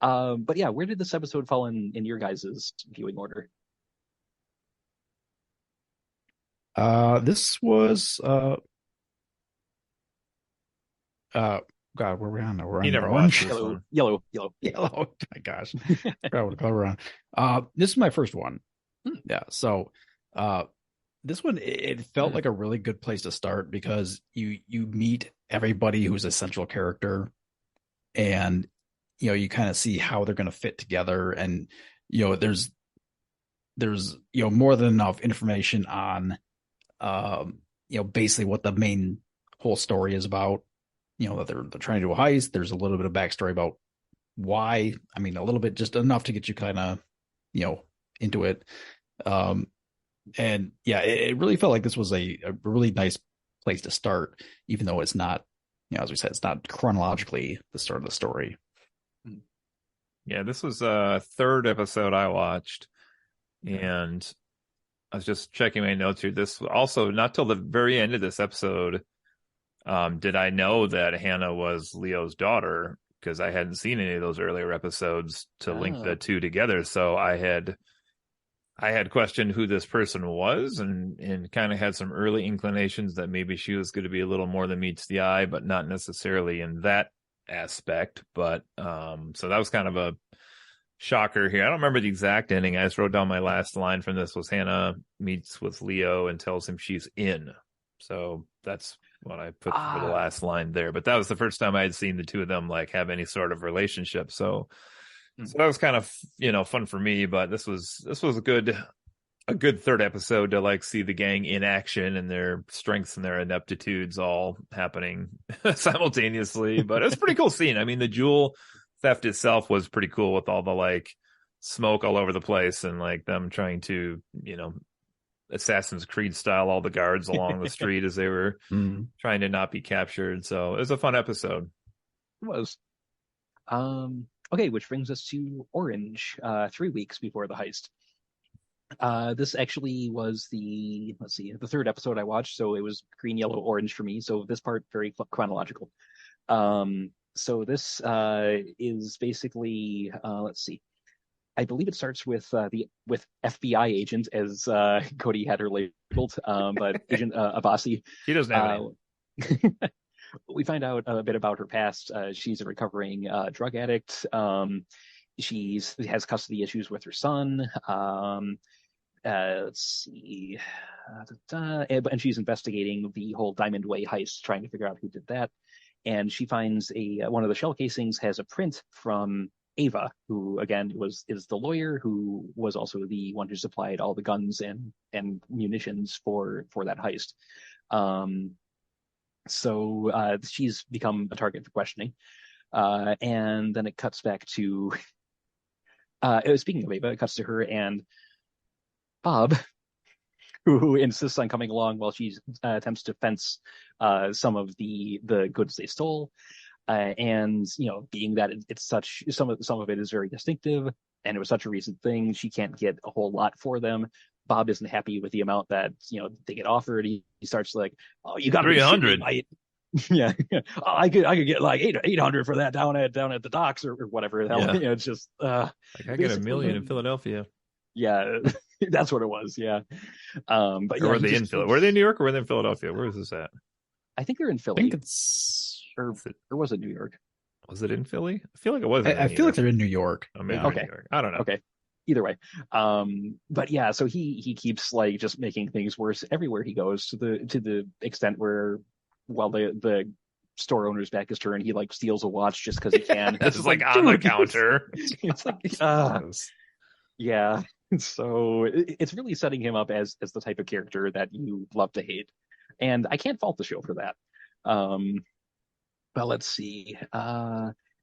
but yeah, where did this episode fall in your guys' viewing order? This was God, where are we on now? We're on orange. Yellow. Oh my gosh. I forgot what color we're on. This is my first one. Yeah. So this one, it felt like a really good place to start because you meet everybody who's a central character, and you know, you kind of see how they're going to fit together, and you know, there's you know, more than enough information on you know, basically what the main whole story is about. You know, that they're trying to do a heist. There's a little bit of backstory about why. I mean, a little bit, just enough to get you kind of, you know, into it. And yeah, it really felt like this was a really nice place to start, even though it's not, you know, as we said, it's not chronologically the start of the story. Yeah, this was a third episode I watched, and I was just checking my notes here. This also, not till the very end of this episode did I know that Hannah was Leo's daughter, because I hadn't seen any of those earlier episodes to link the two together. So I had questioned who this person was, and kind of had some early inclinations that maybe she was going to be a little more than meets the eye, but not necessarily in that aspect. But so that was kind of a shocker here. I don't remember the exact ending. I just wrote down my last line from this was Hannah meets with Leo and tells him she's in. So that's what I put for the last line there. But that was the first time I had seen the two of them like have any sort of relationship. So that was kind of, you know, fun for me. But this was a good third episode to like see the gang in action and their strengths and their ineptitudes all happening simultaneously. But it was a pretty cool scene. I mean, the jewel theft itself was pretty cool with all the like smoke all over the place and like them trying to, you know, Assassin's Creed style all the guards along the street as they were trying to not be captured. So it was a fun episode. It was. Okay, which brings us to Orange, 3 weeks before the heist. This actually was the third episode I watched, so it was green, yellow, orange for me. So this part very chronological. So this is basically let's see. I believe it starts with with FBI agent, as Cody had her labeled, but Agent Abasi. She doesn't have a name. We find out a bit about her past. She's a recovering drug addict. She has custody issues with her son. Let's see. And she's investigating the whole Diamond Way heist, trying to figure out who did that. And she finds one of the shell casings has a print from Ava, who again is the lawyer who was also the one who supplied all the guns and munitions for that heist. So she's become a target for questioning. And then it cuts back to speaking of Ava, it cuts to her and Bob, who insists on coming along while she attempts to fence some of the goods they stole. And being that it's such some of it is very distinctive, and it was such a recent thing, she can't get a whole lot for them. Bob isn't happy with the amount that they get offered. He starts like, "Oh, you got 300." Yeah, oh, I could get like 800 for that down at the docks or whatever. Yeah. It's just like I get $1 million in Philadelphia. Yeah, that's what it was. Yeah, but or were they in Philadelphia? Were they in New York or were they in Philadelphia? Where is this at? I think they're in Philly. I think it's or was it New York? Was it in Philly? I feel like it was. I feel like they're in New York. Oh, maybe okay. New York. I don't know. Okay. Either way. But yeah, so he keeps like just making things worse everywhere he goes, to the extent where while the store owner's back is turned, he like steals a watch just because he can. It's like on the counter. It's like yeah. So it's really setting him up as the type of character that you love to hate. And I can't fault the show for that. Well, let's see.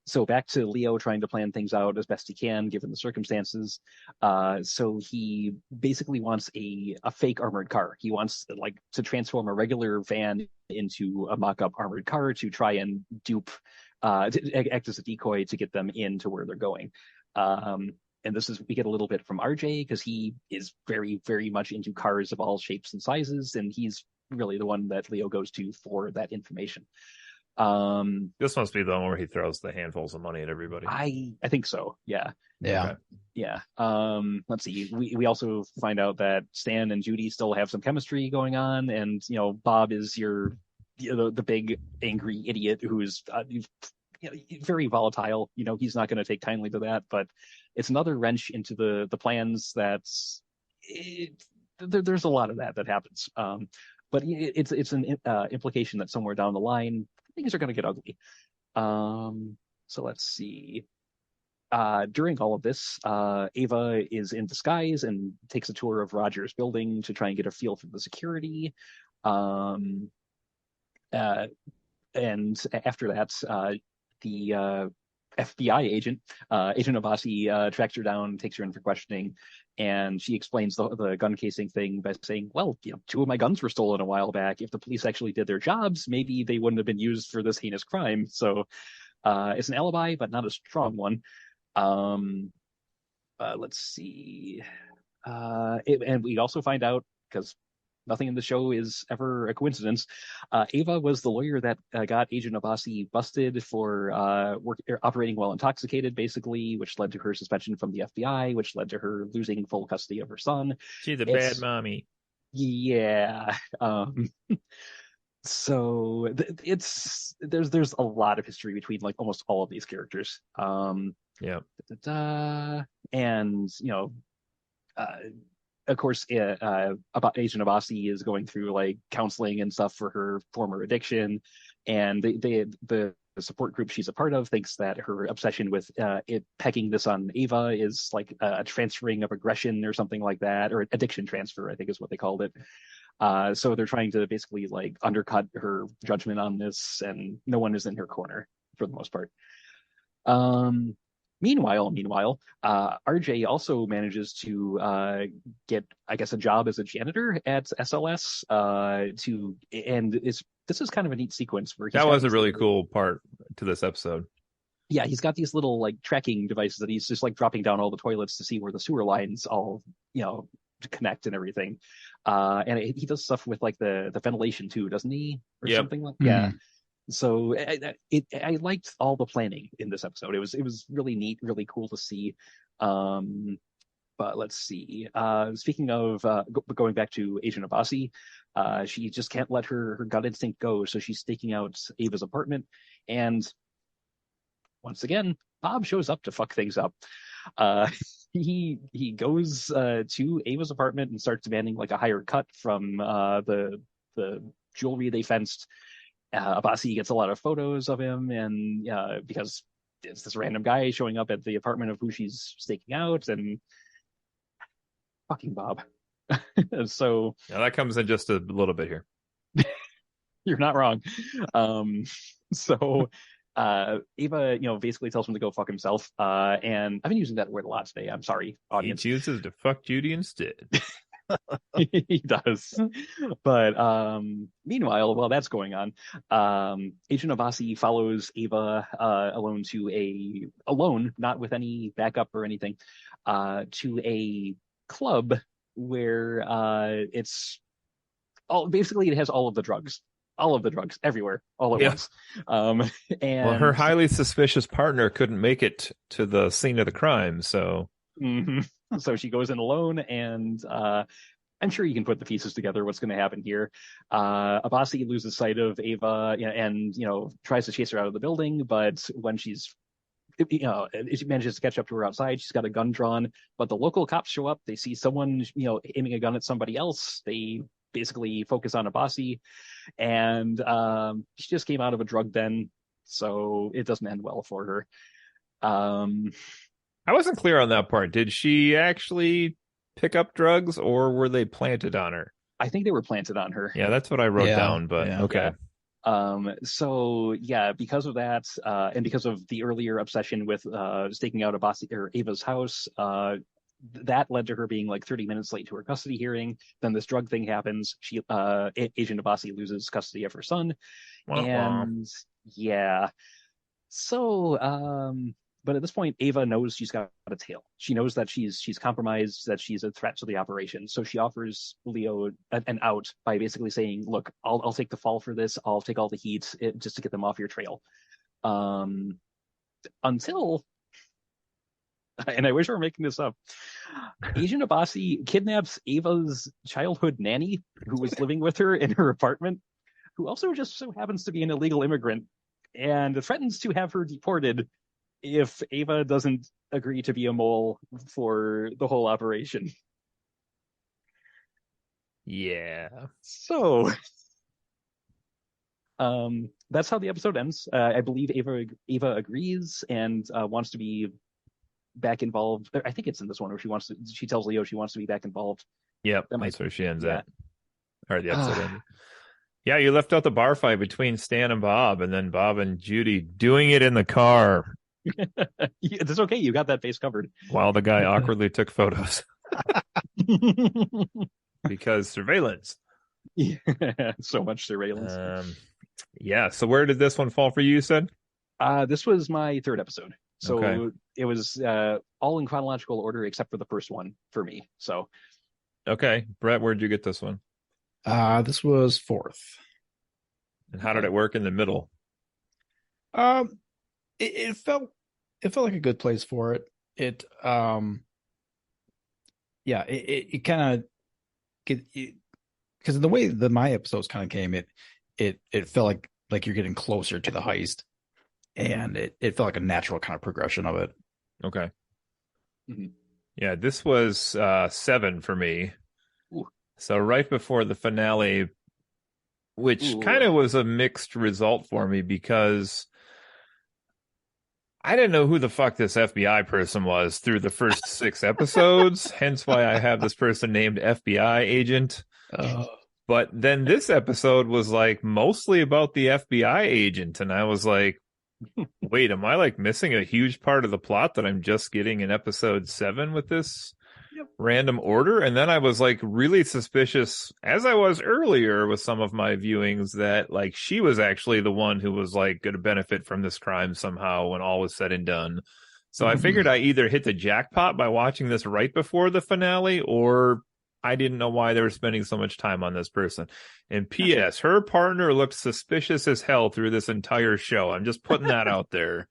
So back to Leo trying to plan things out as best he can given the circumstances. So he basically wants a fake armored car. He wants like to transform a regular van into a mock-up armored car to try and dupe, to act as a decoy to get them into where they're going. And we get a little bit from RJ because he is very, very much into cars of all shapes and sizes, and he's really the one that Leo goes to for that information. This must be the one where he throws the handfuls of money at everybody. I think so. Yeah. Yeah. Okay. Yeah. Let's see. We also find out that Stan and Judy still have some chemistry going on, and Bob is the big angry idiot who's very volatile. He's not going to take kindly to that, but it's another wrench into the plans. There's a lot of that happens. But it's an implication that somewhere down the line things are going to get ugly. So let's see. During all of this, Ava is in disguise and takes a tour of Roger's building to try and get a feel for the security. And after that, the FBI agent, Agent Abasi, tracks her down, takes her in for questioning, and she explains the gun casing thing by saying, well, 2 of my guns were stolen a while back. If the police actually did their jobs, maybe they wouldn't have been used for this heinous crime. So it's an alibi, but not a strong one. Let's see. And we also find out, because nothing in the show is ever a coincidence, Ava was the lawyer that got Agent Abasi busted for operating while intoxicated, basically, which led to her suspension from the FBI, which led to her losing full custody of her son. She's a bad mommy. Yeah. So there's a lot of history between like almost all of these characters. Yeah. And of course, about Agent Abasi is going through like counseling and stuff for her former addiction, and the support group she's a part of thinks that her obsession with pegging this on Ava is like a transferring of aggression or something like that, or addiction transfer, I think is what they called it. So they're trying to basically like undercut her judgment on this, and no one is in her corner for the most part. Meanwhile, RJ also manages to get, I guess, a job as a janitor at SLS. This is kind of a neat sequence where that was a really cool part to this episode. Yeah, he's got these little like tracking devices that he's just like dropping down all the toilets to see where the sewer lines all connect and everything. And he does stuff with like the ventilation too, doesn't he? Or Yep. something like yeah. So I liked all the planning in this episode. It was really neat, really cool to see. But let's see. Speaking of going back to Agent Abasi, she just can't let her gut instinct go, so she's staking out Ava's apartment. And once again, Bob shows up to fuck things up. He goes to Ava's apartment and starts demanding like a higher cut from the jewelry they fenced. Abasi gets a lot of photos of him, and because it's this random guy showing up at the apartment of who she's staking out, and fucking Bob. So yeah, that comes in just a little bit here. you're not wrong. So Ava, basically tells him to go fuck himself. And I've been using that word a lot today. I'm sorry, audience. He chooses to fuck Judy instead. He does. But meanwhile, while that's going on, Agent Abasi follows Ava alone, not with any backup or anything, to a club where it's basically it has all of the drugs everywhere all at once. And her highly suspicious partner couldn't make it to the scene of the crime, so so she goes in alone, and I'm sure you can put the pieces together what's going to happen here. Abasi loses sight of Ava, and tries to chase her out of the building, but when she manages to catch up to her outside, she's got a gun drawn, but the local cops show up. They see someone, aiming a gun at somebody else. They basically focus on Abasi, and she just came out of a drug den, so it doesn't end well for her. I wasn't clear on that part. Did she actually pick up drugs, or were they planted on her? I think they were planted on her. Yeah, that's what I wrote down, but okay. So yeah, because of that, and because of the earlier obsession with staking out Abasi or Ava's house, that led to her being like 30 minutes late to her custody hearing. Then this drug thing happens. Agent Abasi loses custody of her son. Yeah. So, but at this point, Ava knows she's got a tail. She knows that she's compromised, that she's a threat to the operation. So she offers Leo an out by basically saying, "Look, I'll take the fall for this. I'll take all the heat just to get them off your trail." Until, and I wish I were making this up, Agent Abasi kidnaps Ava's childhood nanny, who was living with her in her apartment, who also just so happens to be an illegal immigrant, and threatens to have her deported if Ava doesn't agree to be a mole for the whole operation. Yeah. So, that's how the episode ends. I believe Ava agrees and wants to be back involved. I think it's in this one where she tells Leo she wants to be back involved. Yep, that's where she ends at. Or the episode ended. Yeah, you left out the bar fight between Stan and Bob, and then Bob and Judy doing it in the car. It's okay. You got that face covered. While the guy awkwardly took photos. Because surveillance. Yeah, so much surveillance. Yeah, so where did this one fall for you, you said? This was my third episode. So okay. It was all in chronological order except for the first one for me. So, okay. Brett, where'd you get this one? This was fourth. And how did it work in the middle? It felt like a good place for it. It kind of because the way that my episodes kind of came, it felt like you're getting closer to the heist, and it felt like a natural kind of progression of it. Okay. Mm-hmm. Yeah, this was 7 for me. Ooh. So right before the finale, which kind of was a mixed result for me because I didn't know who the fuck this FBI person was through the first 6 episodes, hence why I have this person named FBI agent. But then this episode was like mostly about the FBI agent, and I was like, wait, am I like missing a huge part of the plot that I'm just getting in episode 7 with this random order? And then I was like really suspicious, as I was earlier with some of my viewings, that like she was actually the one who was like going to benefit from this crime somehow when all was said and done. So I figured I either hit the jackpot by watching this right before the finale, or I didn't know why they were spending so much time on this person. And P.S., her partner looked suspicious as hell through this entire show. I'm just putting that out there.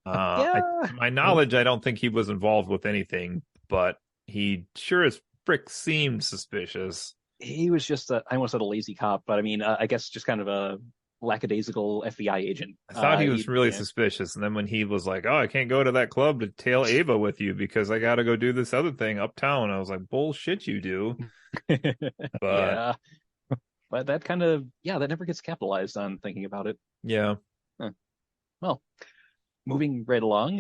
To my knowledge, I don't think he was involved with anything, but he sure as frick seemed suspicious. He was just I almost said a lazy cop, but I mean, I guess just kind of a lackadaisical FBI agent. I thought he was really suspicious. And then when he was like, oh, I can't go to that club to tail Ava with you because I got to go do this other thing uptown. I was like, bullshit, you do. But yeah, but that kind of, that never gets capitalized on, thinking about it. Yeah. Huh. Well, moving right along,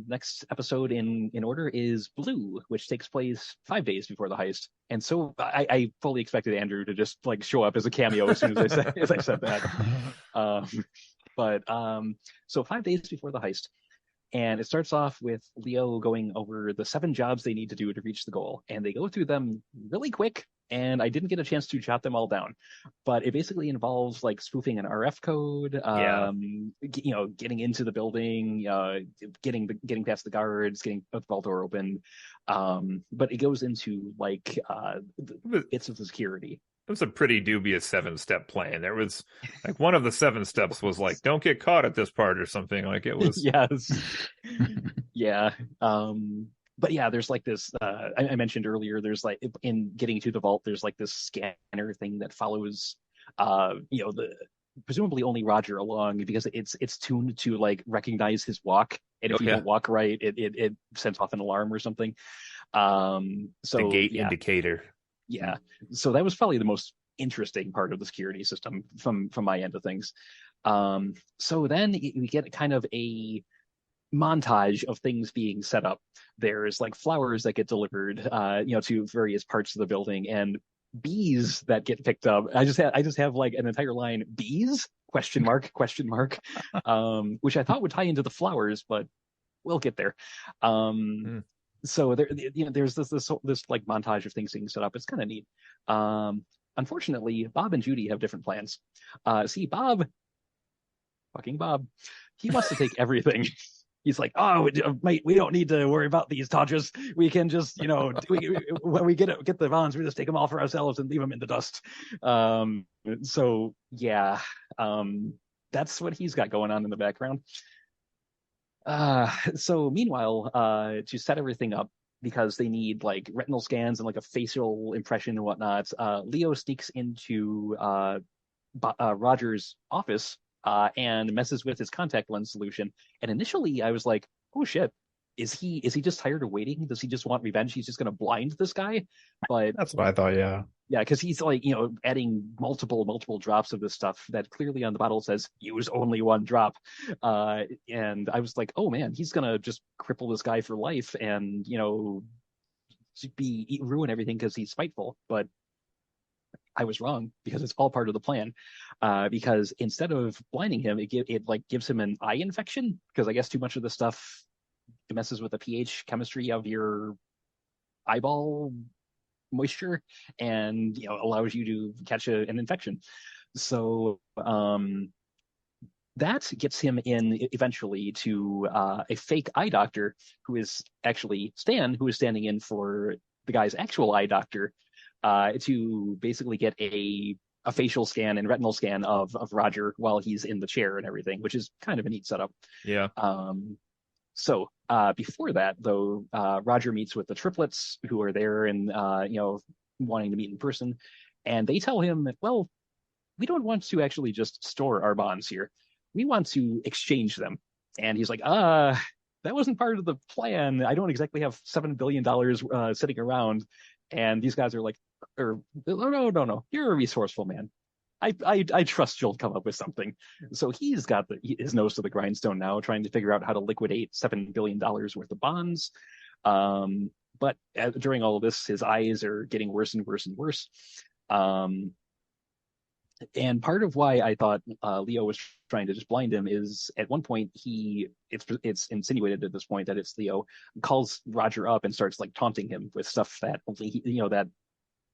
next episode in order is Blue, which takes place 5 days before the heist. And so I fully expected Andrew to just like show up as a cameo as soon as I said that. So 5 days before the heist, and it starts off with Leo going over the 7 jobs they need to do to reach the goal, and they go through them really quick. And I didn't get a chance to jot them all down, but it basically involves like spoofing an RF code, getting into the building, getting past the guards, getting the vault door open. But it goes into like bits of the security. It was a pretty dubious 7-step plan. There was like one of the 7 steps was like, don't get caught at this part or something. Like it was. Yes. Yeah. But yeah, there's like this, I mentioned earlier, there's like in getting to the vault, there's like this scanner thing that follows, presumably only Roger along, because it's tuned to like recognize his walk. And if you don't walk right, it sends off an alarm or something. So the gate indicator. Yeah. So that was probably the most interesting part of the security system from my end of things. So then we get kind of a montage of things being set up. There's like flowers that get delivered, to various parts of the building, and bees that get picked up. I just have like an entire line, bees? Question mark. Which I thought would tie into the flowers, but we'll get there. So there's this like montage of things being set up. It's kind of neat. Unfortunately, Bob and Judy have different plans. Fucking Bob, he wants to take everything. He's like, oh, mate, we don't need to worry about these Dodgers. We can just, when we get the bonds, we just take them all for ourselves and leave them in the dust. That's what he's got going on in the background. So meanwhile, to set everything up, because they need like retinal scans and like a facial impression and whatnot, Leo sneaks into Roger's office and messes with his contact lens solution. And initially I was like, oh shit, is he just tired of waiting? Does he just want revenge? He's just going to blind this guy? But that's what I thought. Yeah, because he's like, adding multiple drops of this stuff that clearly on the bottle says use only 1 drop. And I was like, oh man, he's going to just cripple this guy for life and, ruin everything because he's spiteful. But I was wrong, because it's all part of the plan. Because instead of blinding him, it gives him an eye infection, because I guess too much of the stuff messes with the pH chemistry of your eyeball moisture and allows you to catch an infection. So that gets him in eventually to a fake eye doctor, who is actually Stan, who is standing in for the guy's actual eye doctor, to basically get a facial scan and retinal scan of Roger while he's in the chair and everything, which is kind of a neat setup. Yeah. So before that, though, Roger meets with the triplets, who are there and wanting to meet in person, and they tell him, well, we don't want to actually just store our bonds here. We want to exchange them. And he's like, that wasn't part of the plan. I don't exactly have $7 billion sitting around. And these guys are like, no, you're a resourceful man. I trust you'll come up with something. So he's got his nose to the grindstone now, trying to figure out how to liquidate $7 billion worth of bonds. But during all of this, his eyes are getting worse and worse and worse. And part of why I thought Leo was trying to just blind him is, at one point it's insinuated at this point that it's Leo, calls Roger up and starts like taunting him with stuff that that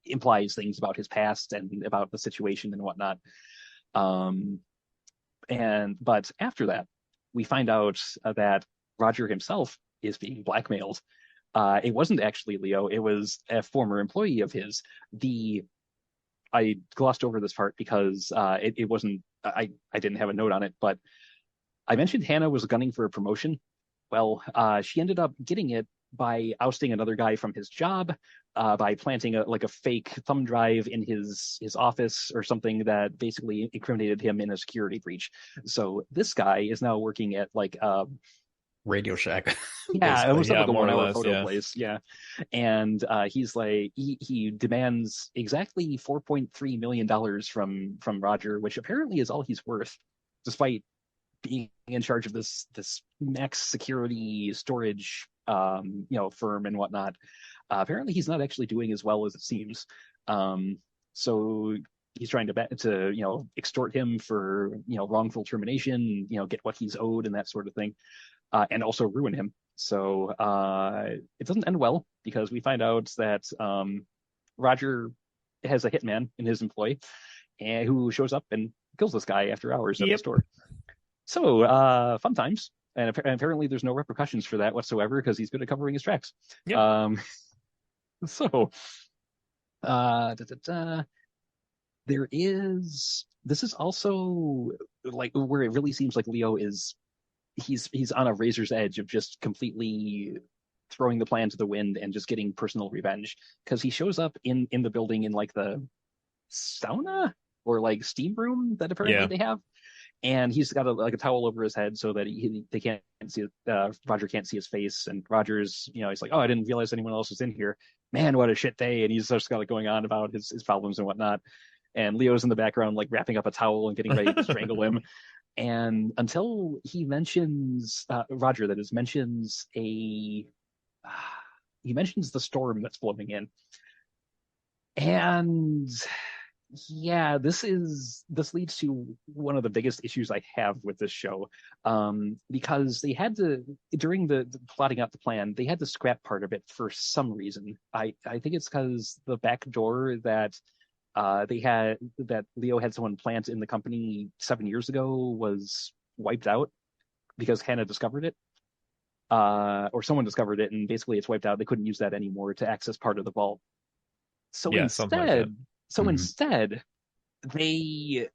implies things about his past and about the situation and whatnot. But after that, we find out that Roger himself is being blackmailed. It wasn't actually Leo. It was a former employee of his. I glossed over this part because it wasn't. I didn't have a note on it, but I mentioned Hannah was gunning for a promotion. Well, she ended up getting it by ousting another guy from his job, by planting a fake thumb drive in his office or something that basically incriminated him in a security breach. So this guy is now working at Radio Shack. Yeah, it was like a more or 1 hour less, photo yeah. place. Yeah. And he's like he demands exactly $4.3 million from Roger, which apparently is all he's worth, despite being in charge of this max security storage firm and whatnot. Apparently he's not actually doing as well as it seems. So he's trying to extort him for wrongful termination, get what he's owed and that sort of thing, and also ruin him. So it doesn't end well, because we find out that Roger has a hitman in his employ, and who shows up and kills this guy after hours at the store. So fun times. And apparently there's no repercussions for that whatsoever, because he's good at covering his tracks. Yep. There is, this is also like where it really seems like Leo is, he's on a razor's edge of just completely throwing the plan to the wind and just getting personal revenge, because he shows up in the building in like the sauna or like steam room that apparently they have, and he's got a towel over his head so that they can't see Roger can't see his face, and Roger's he's like, oh, I didn't realize anyone else was in here, man, what a shit day, and he's just got going on about his problems and whatnot, and Leo's in the background like wrapping up a towel and getting ready to strangle him. And until he mentions Roger, that is, mentions he mentions the storm that's blowing in, and yeah, this leads to one of the biggest issues I have with this show, because they had to, during the plotting out the plan, they had to scrap part of it for some reason. I think it's because the back door that Leo had someone plant in the company 7 years ago was wiped out because Hannah discovered it, or someone discovered it, and basically it's wiped out. They couldn't use that anymore to access part of the vault. So instead, they're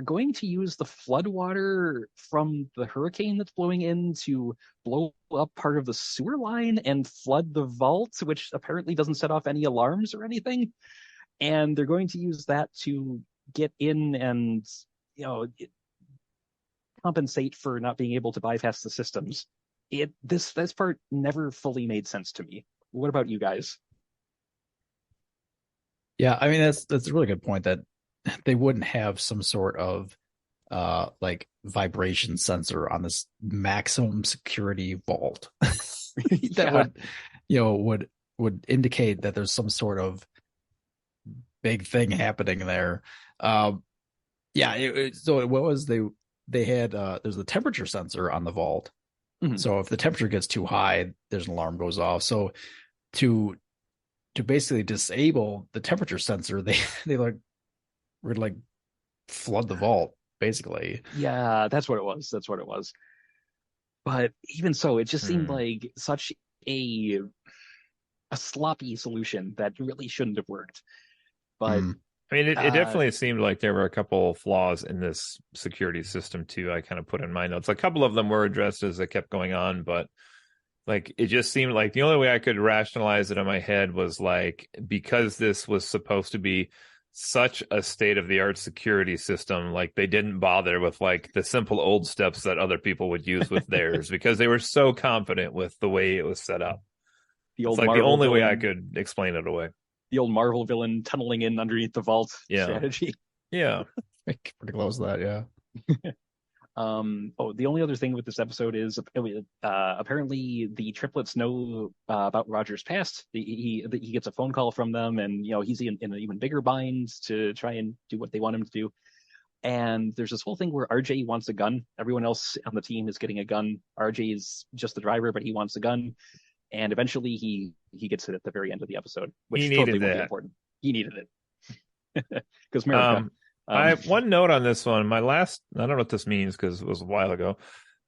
going to use the flood water from the hurricane that's blowing in to blow up part of the sewer line and flood the vault, which apparently doesn't set off any alarms or anything. And they're going to use that to get in and, compensate for not being able to bypass the systems. This part never fully made sense to me. What about you guys? Yeah, I mean, that's a really good point, that they wouldn't have some sort of vibration sensor on this maximum security vault that would indicate that there's some sort of big thing happening there. So what was they had there's the temperature sensor on the vault. Mm-hmm. So if the temperature gets too high, there's an alarm goes off. So to basically disable the temperature sensor, they would flood the vault, basically. Yeah, that's what it was. But even so, it just seemed like such a sloppy solution that really shouldn't have worked. But I mean, it definitely seemed like there were a couple of flaws in this security system too. I kind of put in my notes. A couple of them were addressed as it kept going on, but it just seemed like the only way I could rationalize it in my head was because this was supposed to be such a state-of-the-art security system, they didn't bother with the simple old steps that other people would use with theirs, because they were so confident with the way it was set up. The only way I could explain it away. The old Marvel villain tunneling in underneath the vault strategy. Yeah. Pretty close to that, yeah. The only other thing with this episode is apparently the triplets know about Roger's past. He gets a phone call from them, and he's in an even bigger bind to try and do what they want him to do. And there's this whole thing where RJ wants a gun. Everyone else on the team is getting a gun. RJ is just the driver, but he wants a gun. And eventually he gets it at the very end of the episode, which totally would be important. He needed it. Because America. I have one note on this one. I don't know what this means because it was a while ago.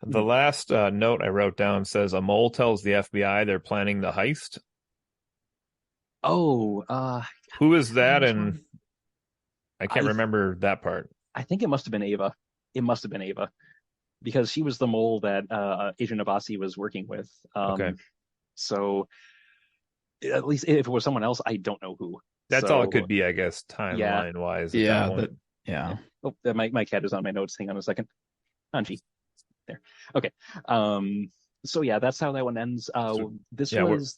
The last note I wrote down says a mole tells the FBI they're planning the heist. Oh, Who is that? this And one? I can't remember that part. I think it must have been Ava. It must have been Ava because she was the mole that Agent Abbasi was working with. Okay. So at least if it was someone else, I don't know who. That's all it could be, I guess, Yeah. timeline wise. Yeah, Yeah. Oh, my cat is on my notes. Hang on a second. Anji. There. Okay. So yeah, that's how that one ends. This was.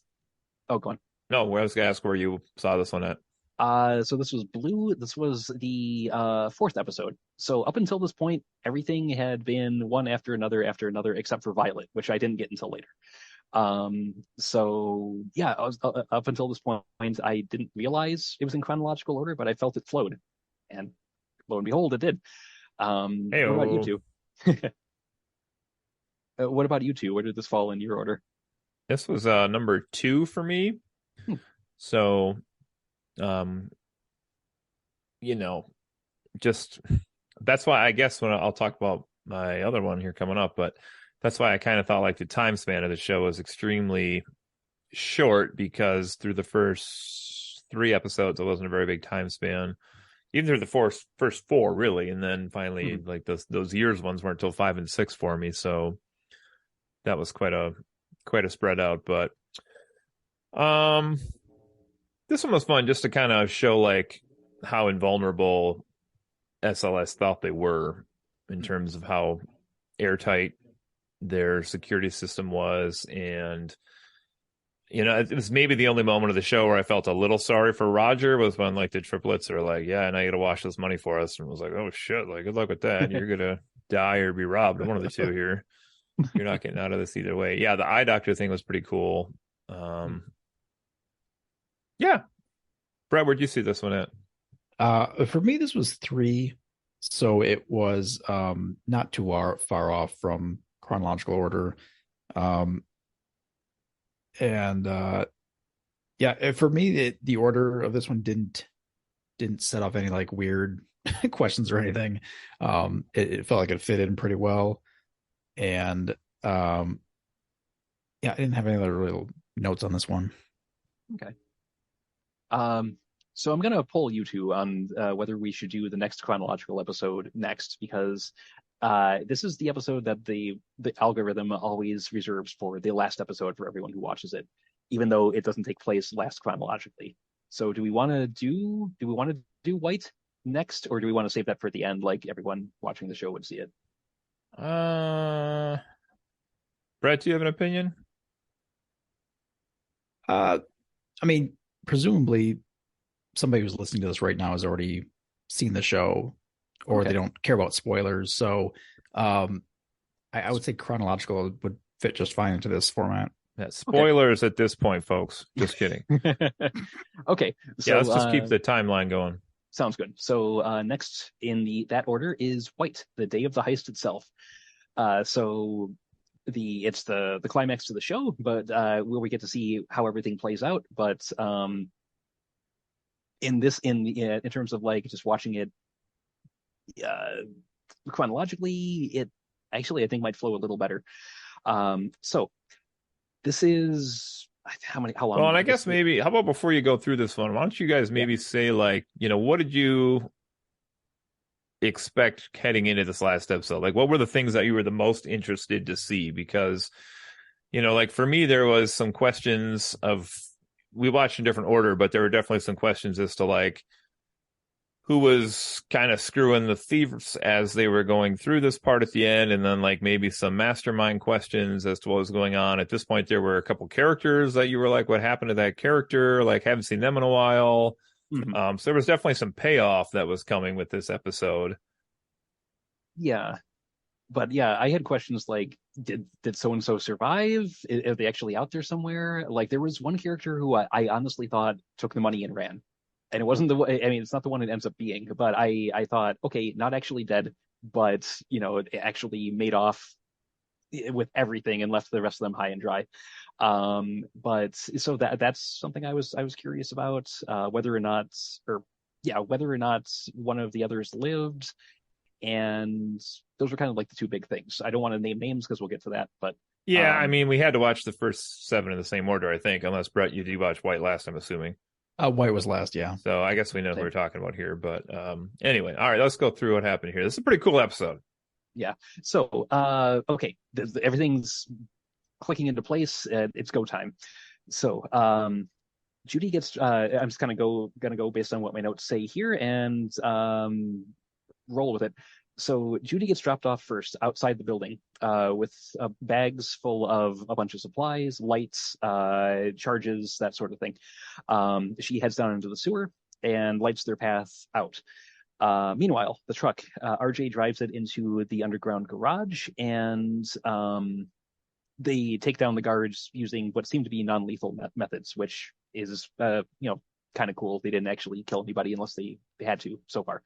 Oh, go on. No, I was gonna ask where you saw this one at. So this was Blue. This was the fourth episode. So up until this point, everything had been one after another, except for Violet, which I didn't get until later. So yeah, up until this point, I didn't realize it was in chronological order, but I felt it flowed, and lo and behold, it did. What about you two? What about you two? Where did this fall in your order? This was number 2 for me. So, just that's why I guess when I'll talk about my other one here coming up, but that's why I kind of thought like the time span of the show was extremely short because through the first 3 episodes, it wasn't a very big time span. Even through the first 4, really, and then finally, like those years ones weren't until 5 and 6 for me. So that was quite a spread out. But this one was fun just to kind of show like how invulnerable SLS thought they were in terms of how airtight their security system was. And it was maybe the only moment of the show where I felt a little sorry for Roger was when like the triplets are like, yeah, now you gotta wash this money for us, and was like, oh shit, like good luck with that. You're gonna die or be robbed, one of the two here. You're not getting out of this either way. Yeah, the eye doctor thing was pretty cool. Yeah. Brett, where'd you see this one at? For me, this was 3, so it was not too far off from chronological order. Yeah, for me, the order of this one didn't set off any like weird questions or anything. It felt like it fit in pretty well, and yeah, I didn't have any other real notes on this one. Okay. So I'm gonna poll you two on whether we should do the next chronological episode next, because this is the episode that the algorithm always reserves for the last episode for everyone who watches it, even though it doesn't take place last chronologically. So do we want to do White next, or do we want to save that for the end, like everyone watching the show would see it? Brett, do you have an opinion? I mean, presumably somebody who's listening to this right now has already seen the show, or they don't care about spoilers. So I would say chronological would fit just fine into this format. Yeah, spoilers at this point, folks. Just kidding. Okay. So, yeah, let's just keep the timeline going. Sounds good. So next in that order is White, the day of the heist itself. So it's the climax to the show, but where we get to see how everything plays out. But in terms of like just watching it chronologically, it actually I think might flow a little better. So this is how long? Well, and I guess maybe how about before you go through this one, why don't you guys maybe say like, what did you expect heading into this last episode? Like, what were the things that you were the most interested to see? Because, like for me, there was some questions we watched in different order, but there were definitely some questions as to like who was kind of screwing the thieves as they were going through this part at the end, and then like maybe some mastermind questions as to what was going on. At this point, there were a couple characters that you were like, what happened to that character? Like, haven't seen them in a while. So there was definitely some payoff that was coming with this episode. Yeah. But yeah, I had questions like, did so-and-so survive? Are they actually out there somewhere? Like there was one character who I honestly thought took the money and ran. And it wasn't it's not the one it ends up being, but I thought, okay, not actually dead, but it actually made off with everything and left the rest of them high and dry. But so that's something I was curious about, whether or not one of the others lived. And those were kind of like the two big things. I don't want to name names because we'll get to that, but yeah, I mean, we had to watch the first 7 in the same order, I think, unless Brett, you did watch White last, I'm assuming. White was last, yeah. So I guess we know who we're talking about here. But anyway, all right, let's go through what happened here. This is a pretty cool episode. Yeah. So, okay, everything's clicking into place. It's go time. So, Judy gets. I'm just gonna go based on what my notes say here and roll with it. So Judy gets dropped off first outside the building with bags full of a bunch of supplies, lights, charges, that sort of thing. She heads down into the sewer and lights their path out. Meanwhile, the truck, RJ drives it into the underground garage, and they take down the guards using what seem to be non-lethal methods, which is, kind of cool. They didn't actually kill anybody unless they had to so far.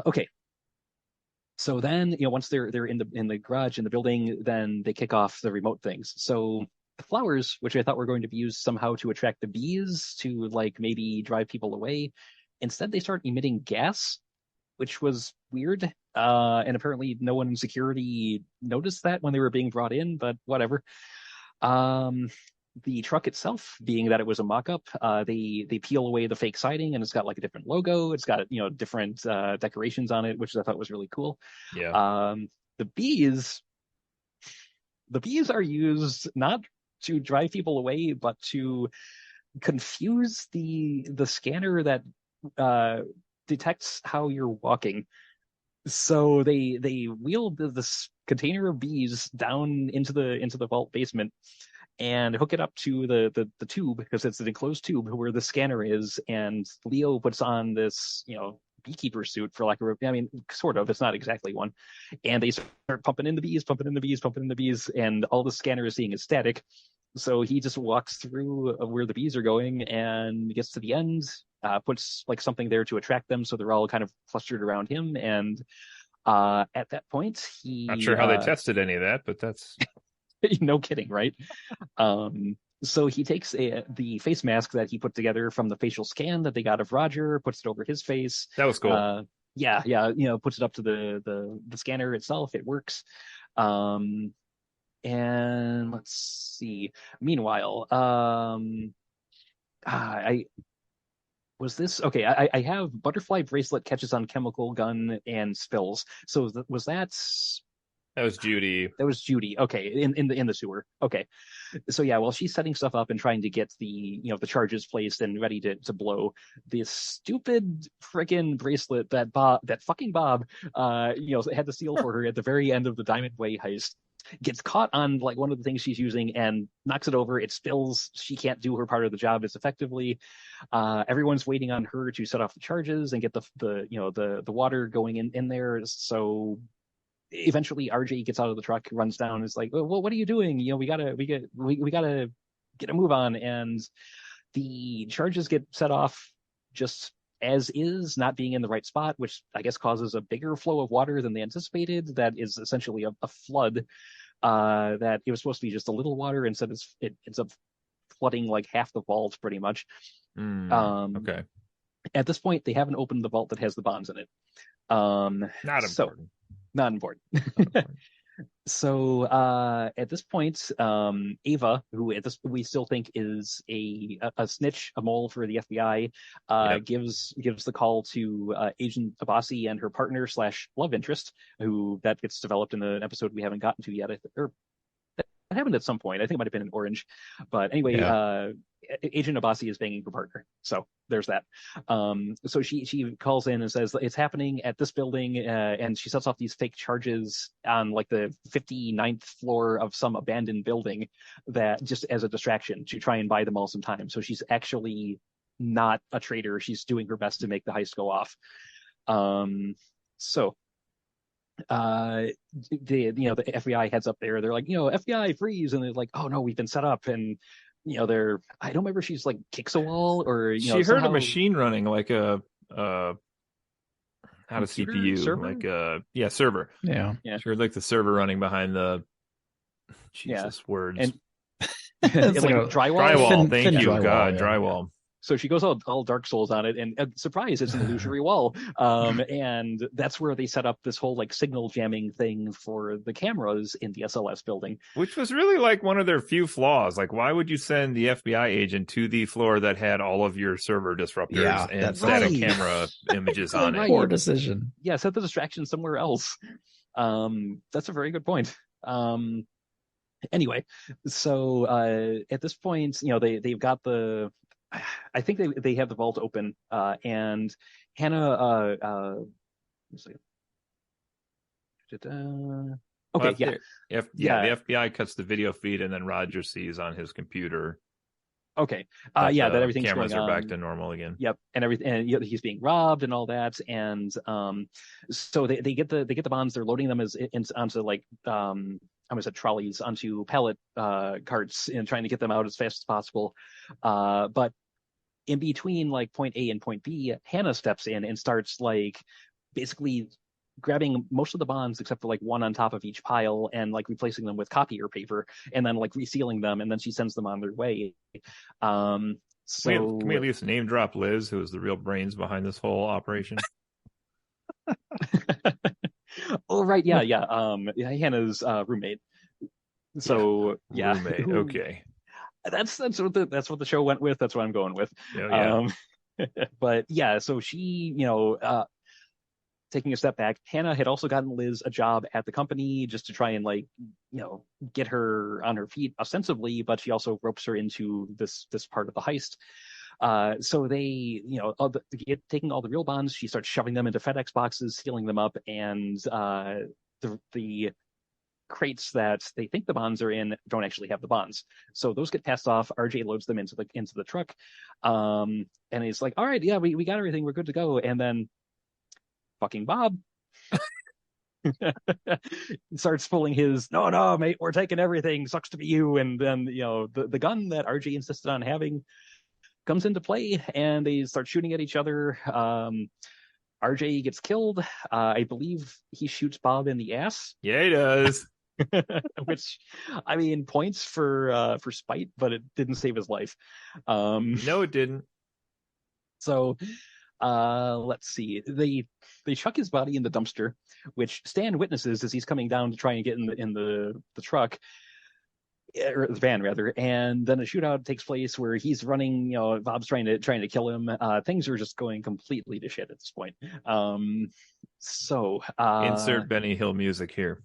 Okay. So then, once they're in the garage in the building, then they kick off the remote things. So the flowers, which I thought were going to be used somehow to attract the bees to like maybe drive people away, instead they start emitting gas, which was weird. And apparently no one in security noticed that when they were being brought in, but whatever. The truck itself, being that it was a mock-up, they peel away the fake siding, and it's got like a different logo. It's got different decorations on it, which I thought was really cool. Yeah. The bees are used not to drive people away, but to confuse the scanner that detects how you're walking. So they wheel this container of bees down into the vault basement and hook it up to the tube, because it's an enclosed tube where the scanner is, and Leo puts on this beekeeper suit, for lack of, I mean, sort of, it's not exactly one, and they start pumping in the bees, and all the scanner is seeing is static. So he just walks through where the bees are going and gets to the end, puts like something there to attract them, so they're all kind of clustered around him. And at that point, not sure how they tested any of that, but that's no kidding, right? So he takes the face mask that he put together from the facial scan that they got of Roger, puts it over his face. That was cool. Yeah, puts it up to the scanner itself. It works. And let's see. Meanwhile, I have butterfly bracelet catches on chemical gun and spills. So was that? That was Judy. That was Judy. Okay, in the sewer. Okay, so yeah, while she's setting stuff up and trying to get the the charges placed and ready to blow, this stupid freaking bracelet that fucking Bob had to steal for her at the very end of the Diamond Way heist gets caught on like one of the things she's using and knocks it over. It spills. She can't do her part of the job as effectively. Everyone's waiting on her to set off the charges and get the water going in there. So eventually RJ gets out of the truck, runs down, is like, well, what are you doing? We gotta get a move on. And the charges get set off just as is, not being in the right spot, which I guess causes a bigger flow of water than they anticipated. That is essentially a flood. That it was supposed to be just a little water, instead it ends up flooding like half the vault pretty much. Okay. At this point, they haven't opened the vault that has the bombs in it. Not important. So at this point, Ava, who we still think is a snitch, a mole for the FBI, gives the call to Agent Abbasi and her partner / love interest, who that gets developed in an episode we haven't gotten to yet, or that happened at some point. I think it might have been in Orange, but anyway, Agent Abbasi is banging her partner, so there's that. So she calls in and says it's happening at this building, and she sets off these fake charges on like the 59th floor of some abandoned building, that just as a distraction to try and buy them all some time. So she's actually not a traitor. She's doing her best to make the heist go off. So the FBI heads up there. They're like, FBI freeze, and they're like, oh no, we've been set up. And I don't remember, she's like kicks a wall, or she heard a machine running, like a not a CPU, server? like server. Yeah. She heard like the server running behind the words. And it's like drywall. Thank you, drywall, God, yeah. drywall. So she goes all Dark Souls on it, and surprise, it's an illusory wall. And that's where they set up this whole like signal jamming thing for the cameras in the SLS building. Which was really like one of their few flaws. Like, why would you send the FBI agent to the floor that had all of your server disruptors and static camera images on it? Poor decision. Yeah, set the distraction somewhere else. That's a very good point. Anyway, so at this point, they've got I think they have the vault open, and Hannah. Okay, the FBI cuts the video feed, and then Roger sees on his computer. Okay, that everything's cameras going are on. back to normal again. Yep, and everything, and he's being robbed and all that, and so they get the bonds. They're loading them onto like I almost said trolleys, onto pallet carts, and trying to get them out as fast as possible. But in between like point A and point B, Hannah steps in and starts like basically grabbing most of the bonds except for like one on top of each pile and like replacing them with copier paper and then like resealing them, and then she sends them on their way. Can we at least name drop Liz, who is the real brains behind this whole operation? Oh right, yeah. Hannah's roommate. So yeah, roommate. Okay, that's what the show went with. That's what I'm going with. Yeah. But yeah, so she, taking a step back, Hannah had also gotten Liz a job at the company just to try and like, get her on her feet ostensibly, but she also ropes her into this part of the heist. So they, taking all the real bonds, she starts shoving them into FedEx boxes, sealing them up, and the crates that they think the bonds are in don't actually have the bonds. So those get passed off. RJ loads them into the truck, and he's like, "All right, yeah, we got everything, we're good to go." And then fucking Bob starts pulling his no mate, we're taking everything, sucks to be you. And then the gun that RJ insisted on having comes into play, and they start shooting at each other. RJ gets killed. I believe he shoots Bob in the ass. Yeah, he does. Which, I mean, points for spite, but it didn't save his life. No, it didn't. So let's see. They chuck his body in the dumpster, which Stan witnesses as he's coming down to try and get in the truck, or the van rather. And then a shootout takes place where he's running. Bob's trying to kill him. Things are just going completely to shit at this point. So insert Benny Hill music here.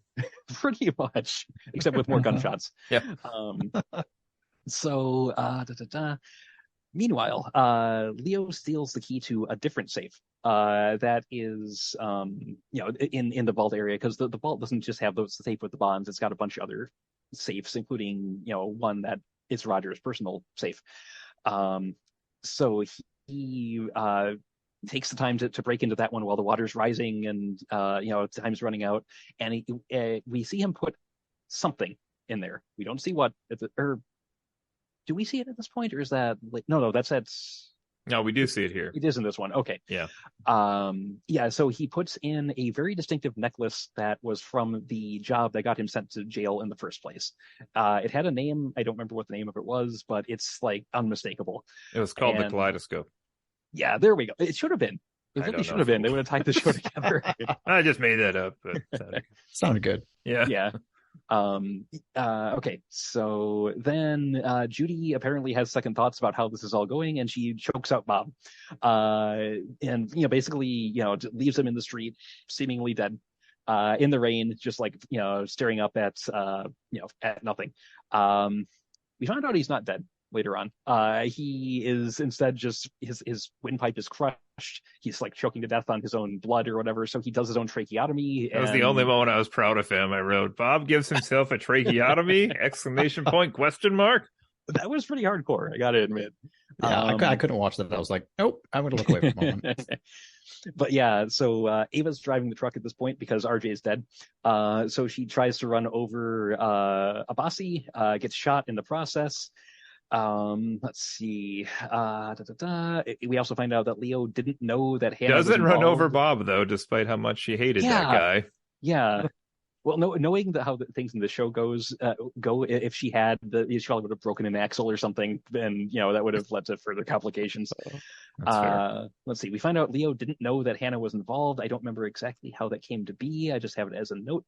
Pretty much, except with more gunshots. Yeah. Meanwhile, Leo steals the key to a different safe that is, in the vault area, because the vault doesn't just have the safe with the bonds. It's got a bunch of other safes, including, one that is Roger's personal safe. So he takes the time to break into that one while the water's rising and, time's running out. And we see him put something in there. We don't see what, do we see it at this point, or is that no? That's no. We do see it here. It is in this one. Okay. Yeah. So he puts in a very distinctive necklace that was from the job that got him sent to jail in the first place. It had a name. I don't remember what the name of it was, but it's like unmistakable. It was called the Kaleidoscope. Yeah, there we go. It should have been. It really should have been. They would have tied the show together. I just made that up. But sounded good. Yeah. Yeah. Okay, so then Judy apparently has second thoughts about how this is all going, and she chokes out Bob, and basically leaves him in the street, seemingly dead, in the rain, just like staring up at at nothing. We find out he's not dead later on. He is instead just his windpipe is crushed. He's like choking to death on his own blood or whatever. So he does his own tracheotomy. That was the only moment I was proud of him. I wrote, "Bob gives himself a tracheotomy!" ! Question mark. That was pretty hardcore, I gotta admit. Yeah, I couldn't watch that. I was like, nope, I'm gonna look away for a moment. But yeah, so Ava's driving the truck at this point because RJ is dead. So she tries to run over Abasi, gets shot in the process. Let's see. We also find out that Leo didn't know that Hannah doesn't run over Bob though, despite how much she hated that guy. Yeah. Well, knowing how the things in the show go, if she probably would have broken an axle or something, then that would have led to further complications. That's fair. Let's see. We find out Leo didn't know that Hannah was involved. I don't remember exactly how that came to be. I just have it as a note.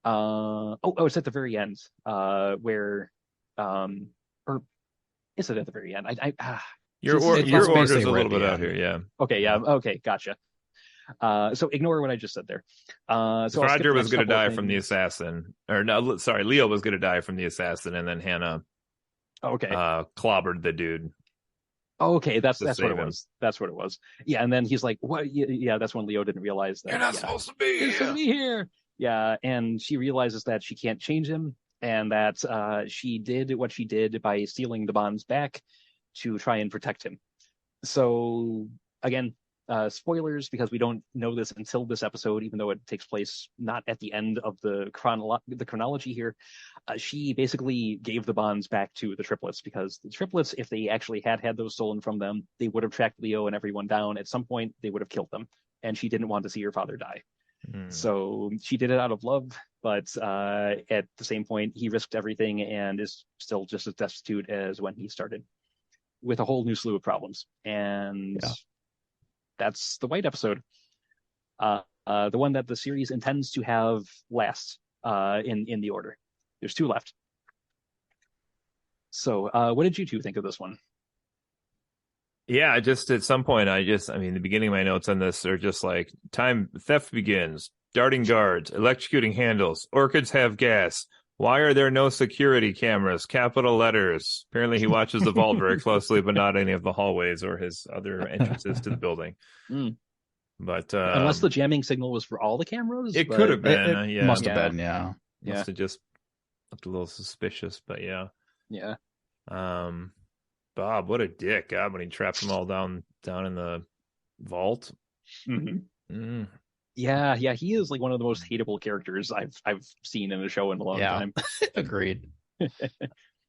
It's at the very end, where, or is it at the very end? Your order's a little bit out here, yeah. Okay, yeah, okay, gotcha. So ignore what I just said there. So Roger was going to die from the assassin, or no, sorry, Leo was going to die from the assassin, and then Hannah, clobbered the dude. Okay, that's what it was. That's what it was. Yeah, and then he's like, "What?" Yeah, that's when Leo didn't realize that you're not supposed to be here. Yeah, and she realizes that she can't change him, and that she did what she did by stealing the bonds back to try and protect him. So again, spoilers, because we don't know this until this episode, even though it takes place not at the end of the chronology here. She basically gave the bonds back to the triplets, because the triplets, if they actually had those stolen from them, they would have tracked Leo and everyone down. At some point, they would have killed them, and she didn't want to see her father die. So she did it out of love, but at the same point, he risked everything and is still just as destitute as when he started, with a whole new slew of problems. And that's the White episode, the one that the series intends to have last in the order. There's 2 left. So what did you two think of this one? Yeah, just at some point, the beginning of my notes on this are just like, time theft begins, darting guards, electrocuting handles, orchids have gas. Why are there no security cameras? Capital letters. Apparently he watches the vault very closely, but not any of the hallways or his other entrances to the building. But unless the jamming signal was for all the cameras? It could have been. It must have been, yeah. Must have just looked a little suspicious, but yeah. Yeah. Bob, what a dick. God, when he trapped them all down in the vault. Yeah, he is like one of the most hateable characters I've seen in a show in a long time. Agreed.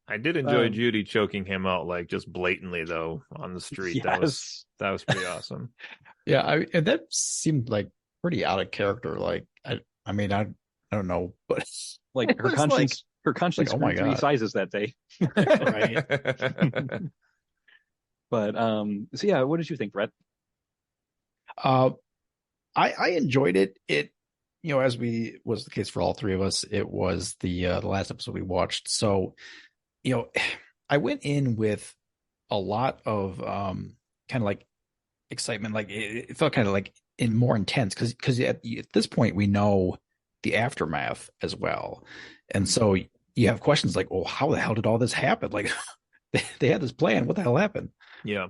I did enjoy Judy choking him out, like, just blatantly though, on the street. Yes. That was pretty awesome. Yeah, and that seemed like pretty out of character. Like, I don't know, but like her conscience. Her conscience like, grew 3 sizes that day. Right. But so yeah, what did you think, Brett? I enjoyed it. It, as was the case for all 3 of us, it was the last episode we watched. So, I went in with a lot of kind of like excitement. Like it felt kind of like more intense because at this point we know the aftermath as well, and so you have questions like, "Oh, how the hell did all this happen? Like, they had this plan. What the hell happened?" Yeah,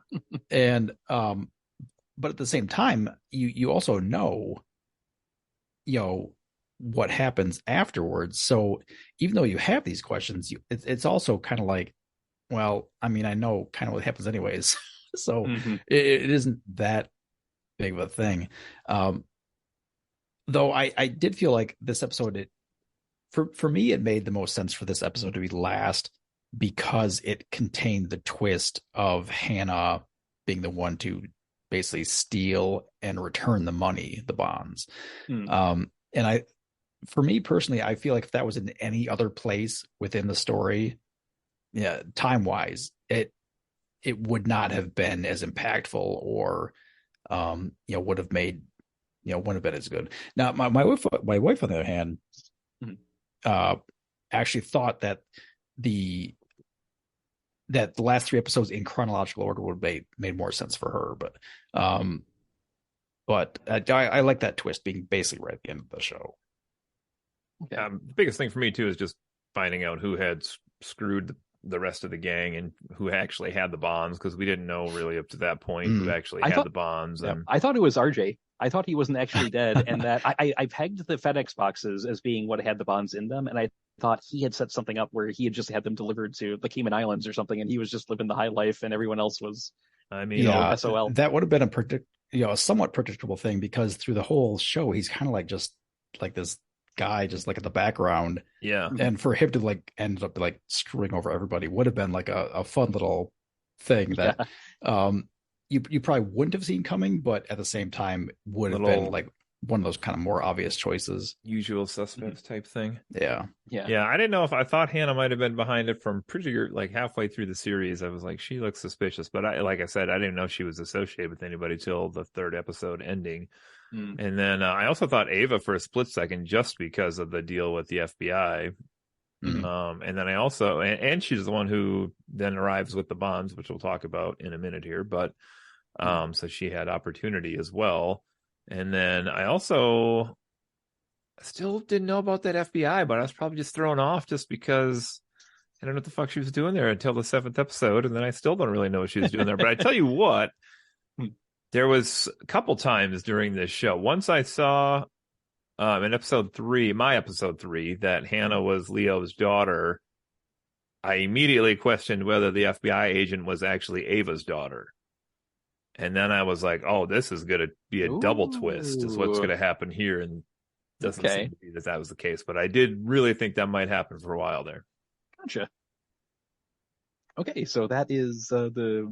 and but at the same time, you also know, what happens afterwards. So even though you have these questions, it's also kind of like, well, I mean, I know kind of what happens anyways. So it isn't that big of a thing. Though I did feel like this episode, for me, it made the most sense for this episode to be last because it contained the twist of Hannah being the one to basically steal and return the money, the bonds. And for me personally, I feel like if that was in any other place within the story, time wise, it would not have been as impactful or, would have made, wouldn't have been as good. Now, my wife, on the other hand, actually thought that the last 3 episodes in chronological order would have made more sense for her, but I like that twist being basically right at the end of the show. The biggest thing for me too is just finding out who had screwed the rest of the gang and who actually had the bonds, because we didn't know really up to that point who actually had the bonds. And I thought it was RJ. I thought he wasn't actually dead, and that I pegged the FedEx boxes as being what had the bonds in them, and I thought he had set something up where he had just had them delivered to the Cayman Islands or something, and he was just living the high life, and everyone else was, SOL. That would have been a somewhat predictable thing, because through the whole show, he's kind of like just like this guy, just like at the background. Yeah, and for him to like end up like screwing over everybody would have been like a fun little thing that you probably wouldn't have seen coming, but at the same time would have been like one of those kind of more obvious choices. Usual suspects type thing. Yeah. Yeah, I didn't know if I thought Hannah might have been behind it from pretty like halfway through the series. I was like, she looks suspicious, but like I said, I didn't know she was associated with anybody till the third episode ending. And then I also thought Ava for a split second, just because of the deal with the FBI. And then I also, and she's the one who then arrives with the bonds, which we'll talk about in a minute here. But so she had opportunity as well. And then I also still didn't know about that FBI, but I was probably just thrown off just because I don't know what the fuck she was doing there until the 7th episode. And then I still don't really know what she was doing there. But I tell you what, there was a couple times during this show. Once I saw in episode 3, my episode 3, that Hannah was Leo's daughter, I immediately questioned whether the FBI agent was actually Ava's daughter. And then I was like, oh, this is going to be a double twist is what's going to happen here. And it doesn't seem to be that was the case. But I did really think that might happen for a while there. Gotcha. Okay, so that is the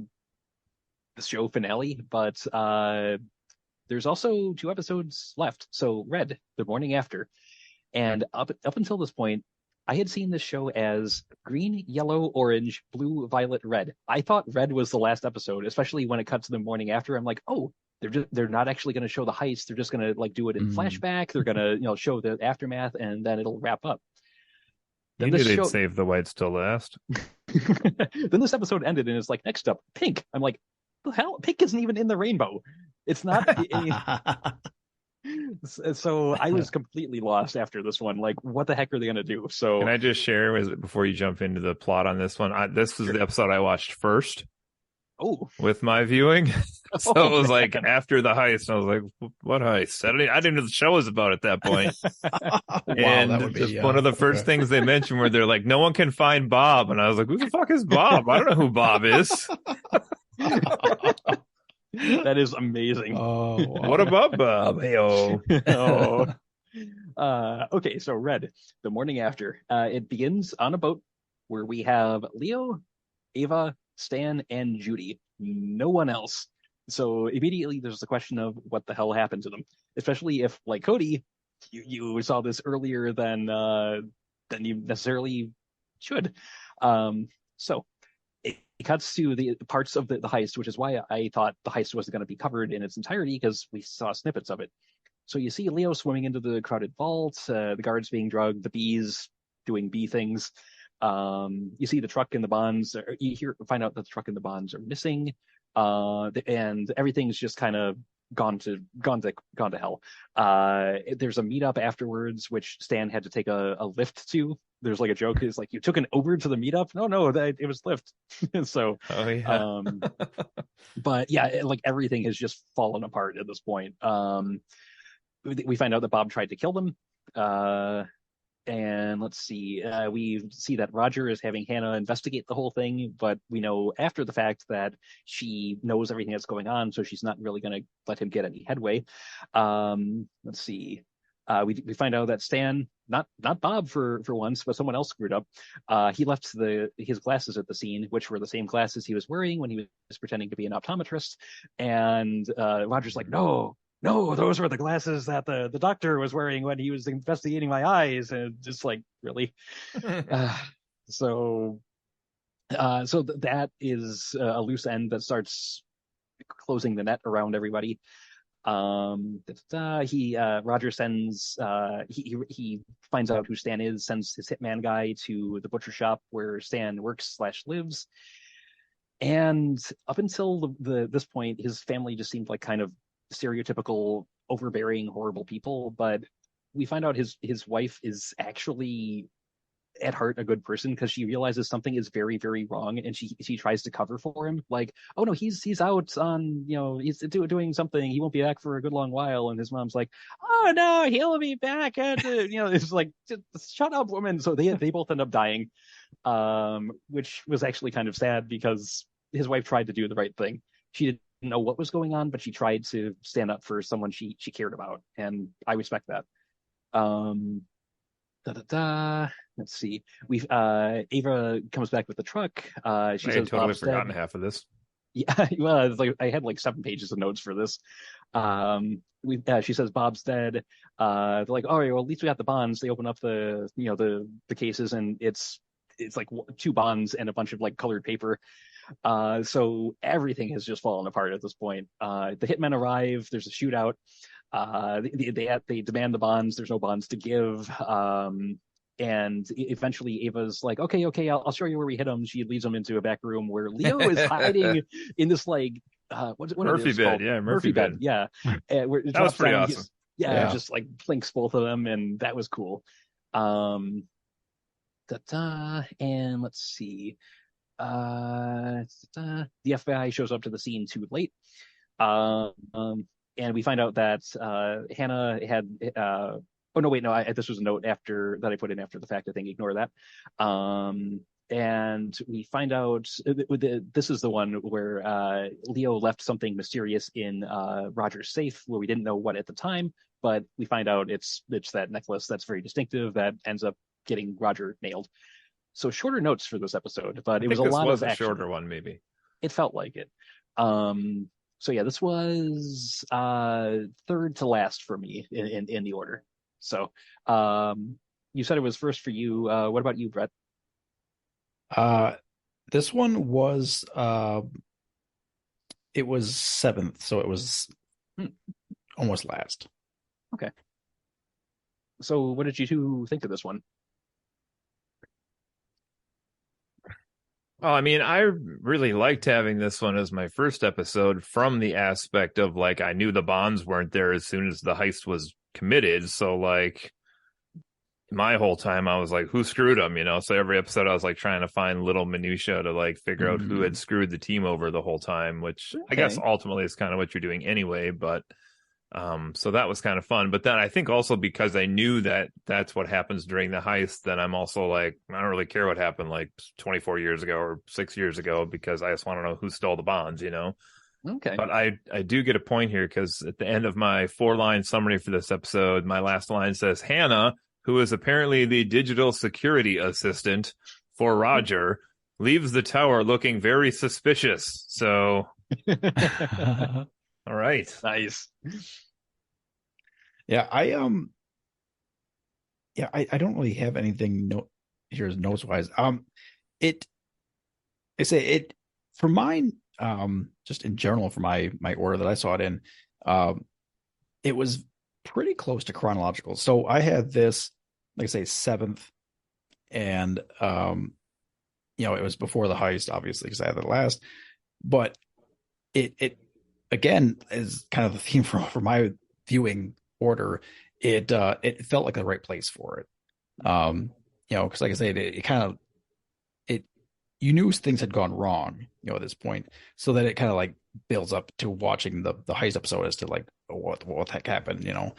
show finale, but there's also 2 episodes left. So Red, the morning after. And up until this point, I had seen this show as green, yellow, orange, blue, violet, red. I thought red was the last episode, especially when it cut to the morning after. I'm like, oh, they're not actually going to show the heist. They're just going to like do it in flashback. They're going to show the aftermath, and then it'll wrap up. Then you knew they'd save the whites till last. Then this episode ended, and it's like, next up, pink. I'm like, the hell? Pink isn't even in the rainbow. It's not. So I was completely lost after this one. Like, what the heck are they going to do? So can I just share before you jump into the plot on this one? This was the episode I watched first. Oh, with my viewing. So it was like after the heist, I was like, what heist? I didn't know the show was about at that point. And that would be, just one of the first things they mentioned where they're like, no one can find Bob. And I was like, who the fuck is Bob? I don't know who Bob is. That is amazing. Oh, wow. What about Bob? Hey-oh. Okay, so Red, the morning after. It begins on a boat where we have Leo, Ava, Stan, and Judy. No one else. So immediately there's the question of what the hell happened to them, especially if, like Cody, you saw this earlier than you necessarily should. So it cuts to the parts of the heist, which is why I thought the heist wasn't going to be covered in its entirety, because we saw snippets of it. So you see Leo swimming into the crowded vault, the guards being drugged, the bees doing bee things. You see the truck and the bonds, find out that the truck and the bonds are missing, and everything's just kind of gone to hell. There's a meetup afterwards, which Stan had to take a lift to. There's like a joke is like, you took an Uber to the meetup? No, it was Lyft. So, but yeah, like everything has just fallen apart at this point. We find out that Bob tried to kill them. And let's see, we see that Roger is having Hannah investigate the whole thing, but we know after the fact that she knows everything that's going on, so she's not really going to let him get any headway. Let's see, we find out that Stan, not Bob for once, but someone else screwed up. He left his glasses at the scene, which were the same glasses he was wearing when he was pretending to be an optometrist. And Roger's like, no, those were the glasses that the doctor was wearing when he was investigating my eyes. And just like, really? So that is a loose end that starts closing the net around everybody. Roger sends, he finds out who Stan is, sends his hitman guy to the butcher shop where Stan works/lives. And up until this point, his family just seemed like kind of stereotypical, overbearing, horrible people, but we find out his wife is actually at heart a good person, because she realizes something is very, very wrong, and she tries to cover for him, like, oh no, he's out on, he's doing something, he won't be back for a good long while. And his mom's like, oh no, he'll be back at it's like, just shut up, woman. So they both end up dying, which was actually kind of sad, because his wife tried to do the right thing. She didn't know what was going on, but she tried to stand up for someone she cared about, and I respect that. Let's see. Ava comes back with the truck. She says totally Bob's forgotten dead. half of this. Yeah, well, it's like I had like 7 pages of notes for this. She says Bob's dead. They're like, all right, well, at least we got the bonds. They open up the cases, and it's like 2 bonds and a bunch of like colored paper. So everything has just fallen apart at this point. The hitmen arrive. There's a shootout. They demand the bonds. There's no bonds to give. And eventually Ava's like, okay, I'll show you where we hit him. She leads them into a back room where Leo is hiding in this like what Murphy it is bed, called? yeah, Murphy bed, yeah. Where it that was drops pretty down, awesome. yeah, just like plinks both of them, and that was cool. And let's see. The FBI shows up to the scene too late. And we find out that Hannah had. Oh no, wait, no. This was a note after that I put in after the fact. I think ignore that. And we find out this is the one where Leo left something mysterious in Roger's safe, where we didn't know what at the time, but we find out it's that necklace that's very distinctive that ends up getting Roger nailed. So shorter notes for this episode, but it was a lot of action. Shorter one, maybe. It felt like it. So yeah, this was third to last for me in the order. So you said it was first for you. What about you, Brett? This one was it was 7th, so it was almost last. Okay. So what did you two think of this one? Well, I mean, I really liked having this one as my first episode from the aspect of like I knew the bonds weren't there as soon as the heist was committed. So like my whole time I was like, who screwed them? So every episode I was like trying to find little minutia to like figure out who had screwed the team over the whole time, which I guess ultimately is kind of what you're doing anyway. But so that was kind of fun. But then I think also because I knew that that's what happens during the heist, then I'm also like, I don't really care what happened like 24 years ago or 6 years ago, because I just want to know who stole the bonds, Okay. But I do get a point here, because at the end of my 4-line summary for this episode, my last line says, Hannah, who is apparently the digital security assistant for Roger, leaves the tower looking very suspicious. So, all right. Nice. Yeah, I don't really have anything here notes wise. For mine, just in general for my order that I saw it in, it was pretty close to chronological. So I had this, like I say, 7th, and it was before the heist, obviously, because I had the last. But it again is kind of the theme for my viewing order. It felt like the right place for it. Because like I said, it kind of you knew things had gone wrong, at this point, so that it kind of like builds up to watching the heist episode as to like what the heck happened, yeah,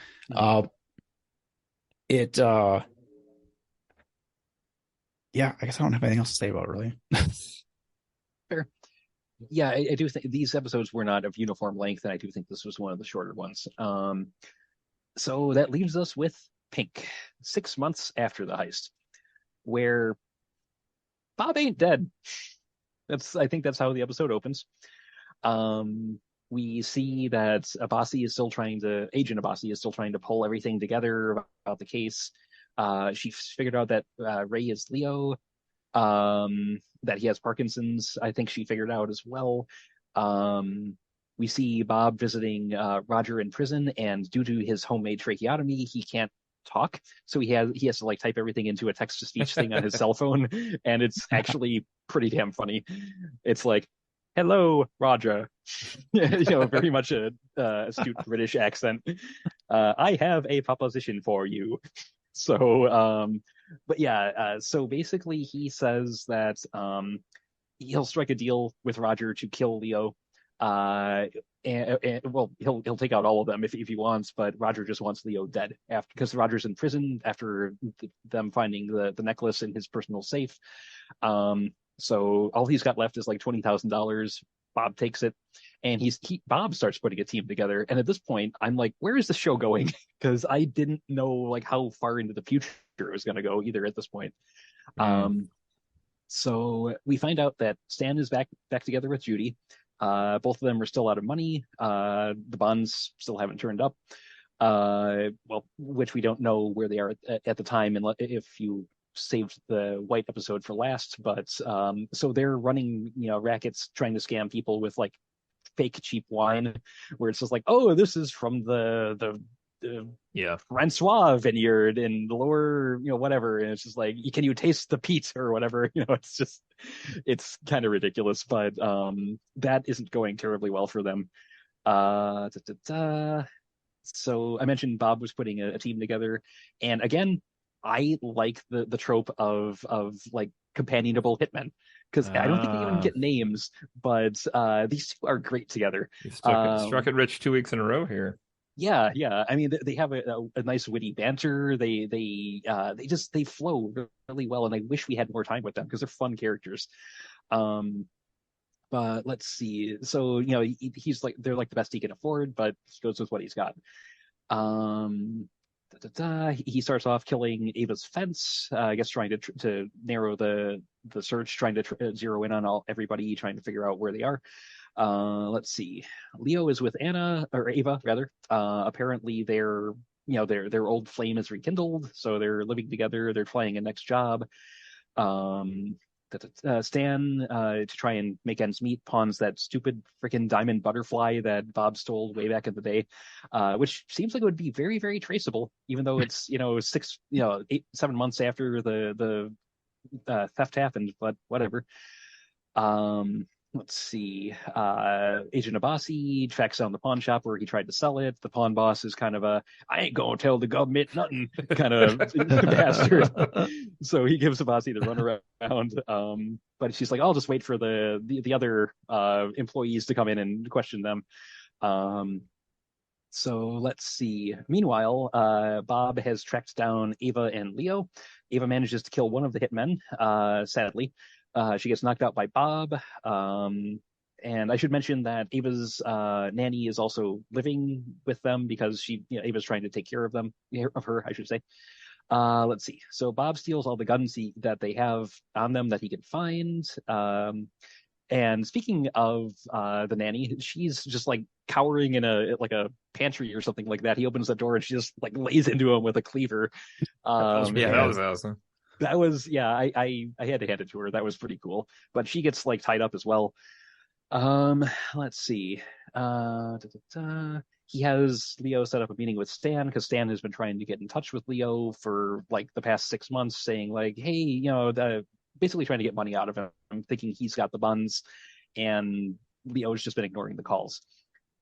I guess I don't have anything else to say about it, really. Fair. Yeah, I do think these episodes were not of uniform length, and I do think this was one of the shorter ones. So that leaves us with Pink, 6 months after the heist, where Bob ain't dead. I think that's how the episode opens. We see that Agent Abbasi is still trying to pull everything together about the case. She figured out that Ray is Leo, that he has Parkinson's. I think she figured out as well. We see Bob visiting Roger in prison, and due to his homemade tracheotomy, he can't talk. So he has to like type everything into a text to speech thing on his cell phone, and it's actually pretty damn funny. It's like, "Hello, Roger," very much a astute British accent. I have a proposition for you. So, but yeah, so basically he says that he'll strike a deal with Roger to kill Leo. Well, he'll take out all of them if he wants, but Roger just wants Leo dead because Roger's in prison after them finding the necklace in his personal safe. So all he's got left is like $20,000. Bob takes it, and Bob starts putting a team together. And at this point, I'm like, where is the show going? Because I didn't know like how far into the future it was going to go either at this point. So we find out that Stan is back together with Judy. Both of them are still out of money. The bonds still haven't turned up. Well, which we don't know where they are at the time, and if you saved the white episode for last. But so they're running, rackets trying to scam people with like fake cheap wine, where it's just like, oh, this is from the Francois vineyard in the lower, whatever. And it's just like, can you taste the peat or whatever? It's kind of ridiculous, but that isn't going terribly well for them. So I mentioned Bob was putting a team together, and again, I like the trope of like companionable hitmen, because I don't think they even get names, but these two are great together. You struck it rich 2 weeks in a row here. Yeah. I mean, they have a nice witty banter. They flow really well, and I wish we had more time with them because they're fun characters. But let's see. So, he's like, they're like the best he can afford, but he goes with what he's got. He starts off killing Ava's fence, I guess trying to narrow the search, trying to zero in on everybody, trying to figure out where they are. Let's see. Leo is with Anna, or Ava rather. Apparently their old flame is rekindled, so they're living together. They're playing a next job. Stan, to try and make ends meet, pawns that stupid freaking diamond butterfly that Bob stole way back in the day, which seems like it would be very, very traceable, even though it's 7 months after the theft happened. But whatever. Let's see. Agent Abasi tracks down the pawn shop where he tried to sell it. The pawn boss is kind of I ain't gonna tell the government nothing kind of bastard. So he gives Abasi the runaround. But she's like, I'll just wait for the other employees to come in and question them. So let's see. Meanwhile, Bob has tracked down Ava and Leo. Ava manages to kill one of the hitmen, sadly. She gets knocked out by Bob. And I should mention that Ava's nanny is also living with them because Ava's trying to take care of her, I should say. Let's see. So Bob steals all the guns that they have on them that he can find. And speaking of the nanny, she's just like cowering in a pantry or something like that. He opens the door and she just like lays into him with a cleaver. That was awesome. That was, I had to hand it to her. That was pretty cool. But she gets like tied up as well. Let's see. He has Leo set up a meeting with Stan because Stan has been trying to get in touch with Leo for like the past 6 months, saying like, hey, basically trying to get money out of him, thinking he's got the buns, and Leo's just been ignoring the calls.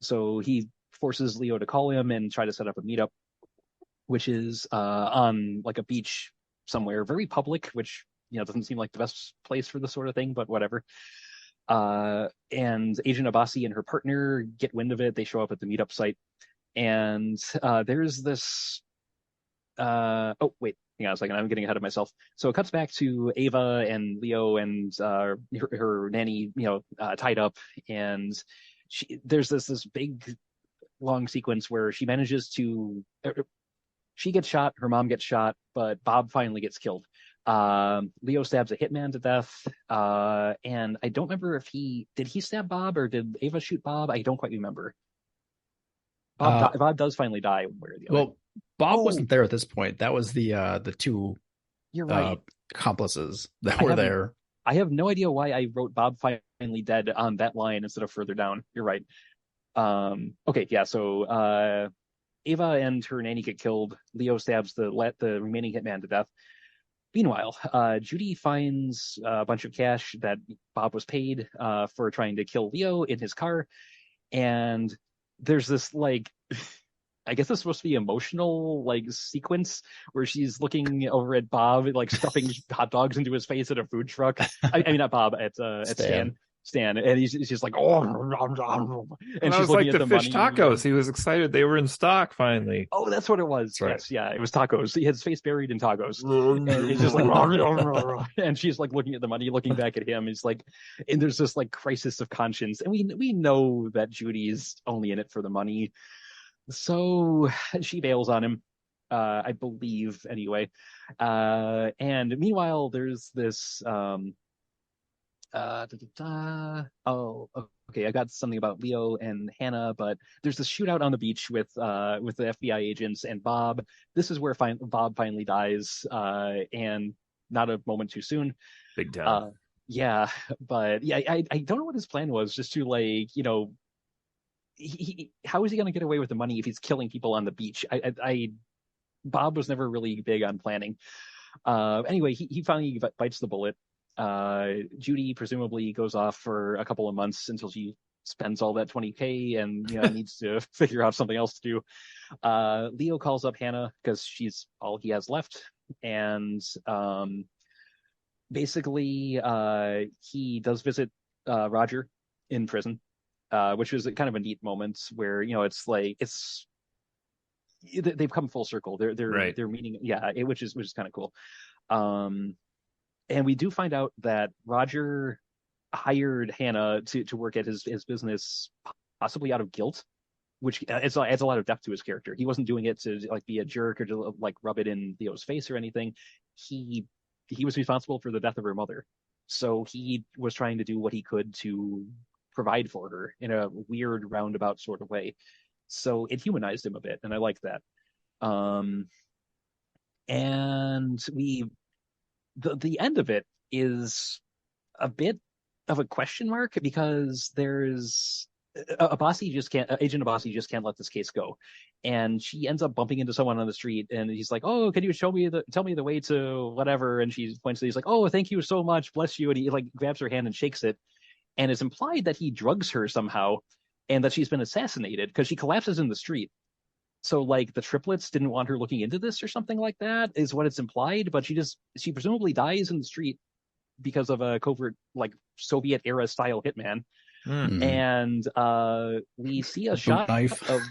So he forces Leo to call him and try to set up a meetup, which is on like a beach somewhere, very public, which doesn't seem like the best place for this sort of thing, but whatever. And Agent Abasi and her partner get wind of it. They show up at the meetup site, and there's this. Oh wait, hang on a second. I'm getting ahead of myself. So it cuts back to Ava and Leo and her nanny, tied up, and there's this big long sequence where she manages to. She gets shot, her mom gets shot, but Bob finally gets killed. Leo stabs a hitman to death, and I don't remember if did he stab Bob or did Ava shoot Bob? I don't quite remember. Bob does finally die one way or the other. Well, Bob wasn't there at this point. That was the two You're right. accomplices that were there. I have no idea why I wrote Bob finally dead on that line instead of further down. You're right. Okay, yeah, so Ava and her nanny get killed. Leo stabs the remaining hitman to death. Meanwhile, Judy finds a bunch of cash that Bob was paid for trying to kill Leo in his car. And there's this, like, I guess it's supposed to be emotional, like, sequence where she's looking over at Bob, like, stuffing hot dogs into his face at a food truck. I mean, not Bob, at Stan, and he's just like, and she's was looking like at the the fish money. tacos. He was excited they were in stock finally. Oh, that's what it was. Right. Yes, yeah, it was tacos. He had his face buried in tacos, and he's just like, and she's like looking at the money, looking back at him. He's like, and there's this like crisis of conscience, and we know that Judy's only in it for the money, so she bails on him. I believe anyway. And meanwhile, there's this. Oh, okay, I got something about Leo and Hannah, but there's this shootout on the beach with the FBI agents and Bob. This is where Bob finally dies, and not a moment too soon. Big time. Yeah, but yeah, I don't know what his plan was, just to like, how is he going to get away with the money if he's killing people on the beach? Bob was never really big on planning. Anyway, he finally bites the bullet. Judy presumably goes off for a couple of months until she spends all that 20K and needs to figure out something else to do. Leo calls up Hannah because she's all he has left, and basically he does visit Roger in prison, which was kind of a neat moment where it's like they've come full circle. They're meeting, which is kind of cool. And we do find out that Roger hired Hannah to work at his business, possibly out of guilt, which adds a lot of depth to his character. He wasn't doing it to like be a jerk or to like rub it in Leo's face or anything. He was responsible for the death of her mother, so he was trying to do what he could to provide for her in a weird roundabout sort of way. So it humanized him a bit, and I like that. And the end of it is a bit of a question mark, because there's Agent Abbasi just can't let this case go, and she ends up bumping into someone on the street, and he's like, "Oh, can you tell me the way to whatever?" And she points to, he's like, "Oh, thank you so much, bless you," and he like grabs her hand and shakes it, and it's implied that he drugs her somehow, and that she's been assassinated because she collapses in the street. So like the triplets didn't want her looking into this or something like that is what it's implied, but she presumably dies in the street because of a covert like Soviet era style hitman. Mm-hmm. And we see a shot knife. of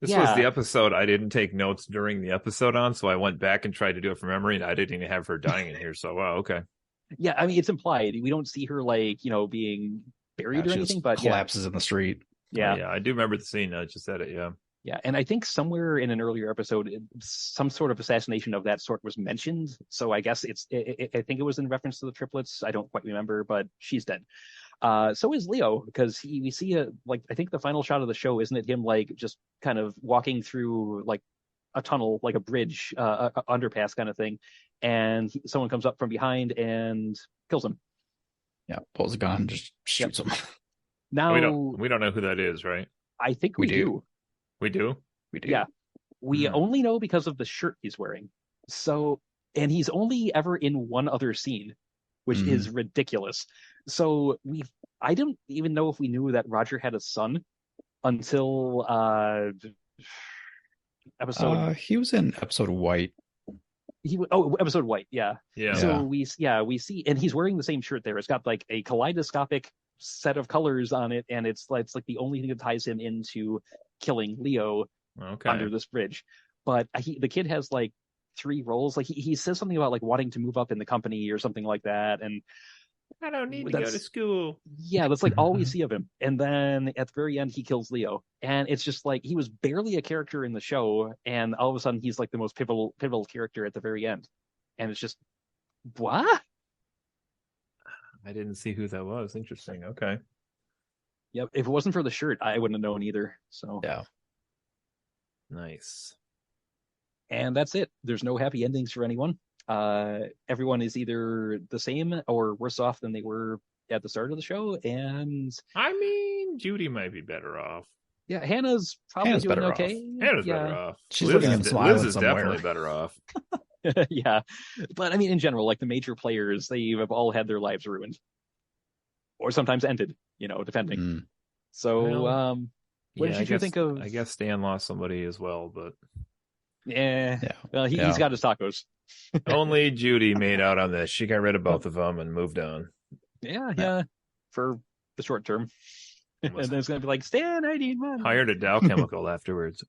This was the episode I didn't take notes during the episode on, so I went back and tried to do it from memory, and I didn't even have her dying in here. So wow, okay. Yeah, I mean it's implied. We don't see her like being buried or anything, but collapses in the street. Yeah, I do remember the scene. I just said it. Yeah. Yeah, and I think somewhere in an earlier episode, some sort of assassination of that sort was mentioned. So I guess I think it was in reference to the triplets. I don't quite remember, but she's dead. So is Leo, because we see I think the final shot of the show, isn't it him like just kind of walking through like a tunnel, like a bridge, a underpass kind of thing, and someone comes up from behind and kills him. Yeah, pulls a gun, just shoots him. Now we don't know who that is, right? I think we do. We do? We do. Yeah. We only know because of the shirt he's wearing. So, and he's only ever in one other scene, which is ridiculous. So I don't even know if we knew that Roger had a son until episode. He was in episode White. Episode White, yeah. Yeah. So we see, and he's wearing the same shirt there. It's got like a kaleidoscopic set of colors on it, and it's like the only thing that ties him into killing Leo under this bridge. But the kid has like 3 roles. Like he says something about like wanting to move up in the company or something like that, and I don't need to go to school. Yeah, that's like all we see of him. And then at the very end, he kills Leo, and it's just like he was barely a character in the show, and all of a sudden he's like the most pivotal character at the very end, and it's just what? I didn't see who that was. Interesting. Okay. Yep. If it wasn't for the shirt, I wouldn't have known either. So yeah. Nice. And that's it. There's no happy endings for anyone. Everyone is either the same or worse off than they were at the start of the show. And I mean, Judy might be better off. Yeah, Hannah's probably doing okay. Hannah's better off. She's looking and smiling Liz is somewhere. definitely better off. Yeah, but I mean, in general, like the major players, they have all had their lives ruined, or sometimes ended. Depending. So, what did you think of? I guess Stan lost somebody as well, but yeah. Well, he's got his tacos. Only Judy made out on this. She got rid of both of them and moved on. Yeah, for the short term. And then it's going to be like, Stan, I need money. Hired a Dow Chemical afterwards.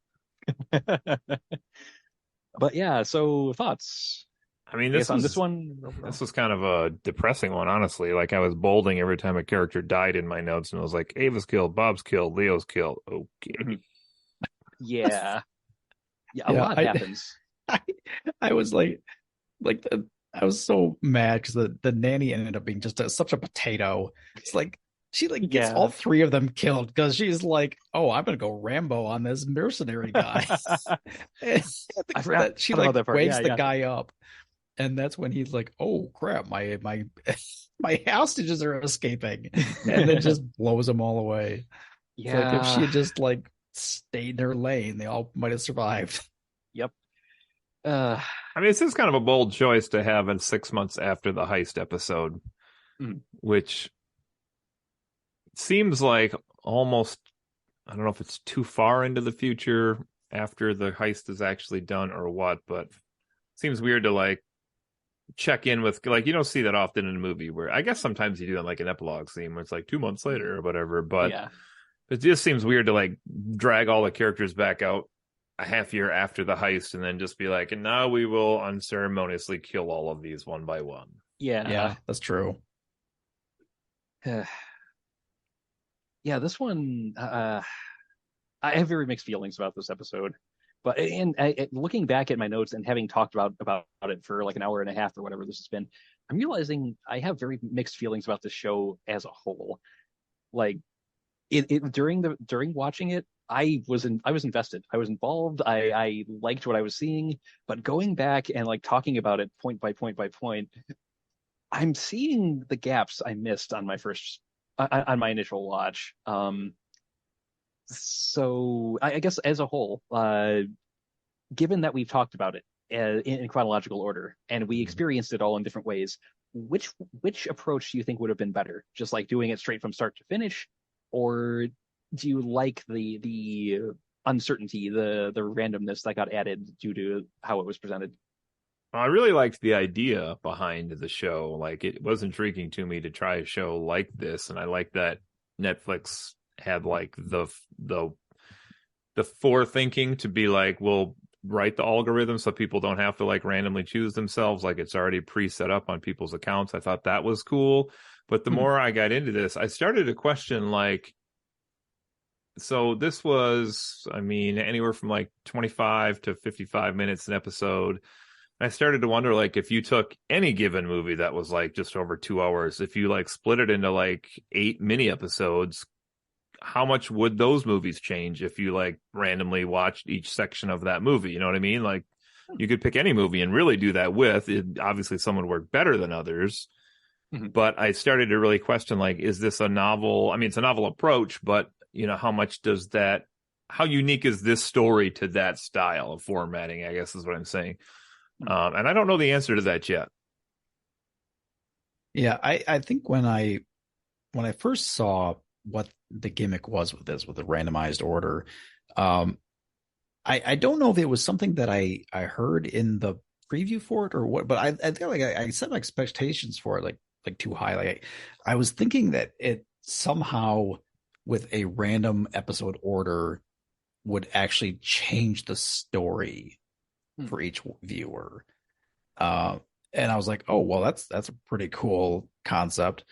But yeah, so thoughts? I mean, this was kind of a depressing one, honestly. Like I was bolding every time a character died in my notes, and I was like, Ava's killed, Bob's killed, Leo's killed. Okay. Yeah. A lot happens. I was I was so mad because the nanny ended up being just such a potato. It's like She like gets all three of them killed because she's like, "Oh, I'm gonna go Rambo on this mercenary guy." I forgot she about like that part. wakes the Yeah. guy up, and that's when he's like, "Oh crap, my my hostages are escaping," and then just blows them all away. It's like if she Yeah. had just like stayed in her lane, they all might have survived. Yep. I mean, it's just kind of a bold choice to have in 6 months after the heist episode, which seems like almost, I don't know if it's too far into the future after the heist is actually done or what, but it seems weird to like check in with, like, you don't see that often in a movie where I guess sometimes you do in like an epilogue scene where it's like 2 months later or whatever, but it just seems weird to like drag all the characters back out a half year after the heist and then just be like, and now we will unceremoniously kill all of these one by one. Yeah, that's true. Yeah, this one, I have very mixed feelings about this episode. But looking back at my notes and having talked about it for like an hour and a half or whatever this has been, I'm realizing I have very mixed feelings about this show as a whole. Like during watching it, I was invested. I was involved. I liked what I was seeing. But going back and like talking about it point by point by point, I'm seeing the gaps I missed on my initial watch. So I guess as a whole, given that we've talked about it in chronological order and we experienced it all in different ways, which approach do you think would have been better? Just like doing it straight from start to finish, or do you like the uncertainty, the randomness that got added due to how it was presented? I really liked the idea behind the show. Like, it was intriguing to me to try a show like this, and I like that Netflix had like the forethinking to be like, we'll write the algorithm so people don't have to like randomly choose themselves. Like, it's already pre-set up on people's accounts. I thought that was cool. But the more I got into this, I started to question, like, so this was, I mean, anywhere from like 25 to 55 minutes an episode. I started to wonder, like, if you took any given movie that was like just over 2 hours, if you like split it into like 8 mini episodes, how much would those movies change if you like randomly watched each section of that movie? You know what I mean? Like, you could pick any movie and really do that with it. Obviously, some would work better than others. But I started to really question, like, is this a novel? I mean, it's a novel approach, but you know, how unique is this story to that style of formatting, I guess is what I'm saying. And I don't know the answer to that yet. Yeah, I think when I first saw what the gimmick was with this, with the randomized order, I don't know if it was something that I heard in the preview for it or what, but I feel like I set my expectations for it like too high. Like I was thinking that it somehow with a random episode order would actually change the story for each viewer. And I was like, oh, well, that's a pretty cool concept.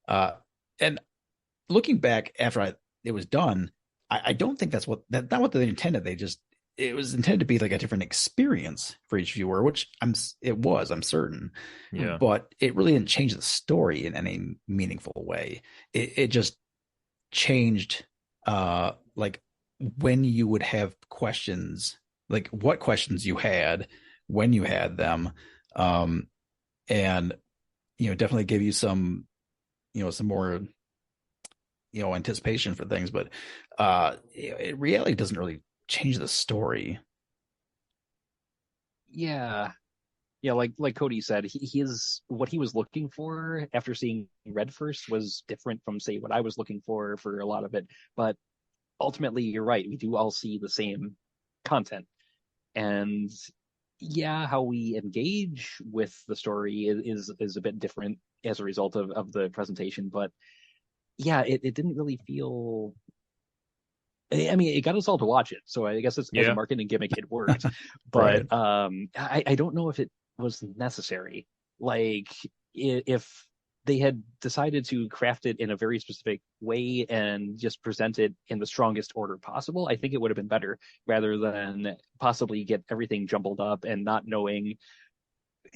And looking back after it was done, I don't think that's not what they intended. It was intended to be like a different experience for each viewer, which I'm certain. Yeah. But it really didn't change the story in any meaningful way. It just changed, like when you would have questions, like what questions you had when you had them, and definitely give you some more anticipation for things, but reality doesn't really change the story. Yeah, like Cody said, his what he was looking for after seeing Red first was different from, say, what I was looking for a lot of it. But ultimately, you're right. We do all see the same content, and how we engage with the story is a bit different as a result of the presentation. But it didn't really feel. I mean, it got us all to watch it, so I guess as a marketing gimmick, it worked. But Right. I don't know if it was necessary. Like, if they had decided to craft it in a very specific way and just present it in the strongest order possible, I think it would have been better, rather than possibly get everything jumbled up and not knowing.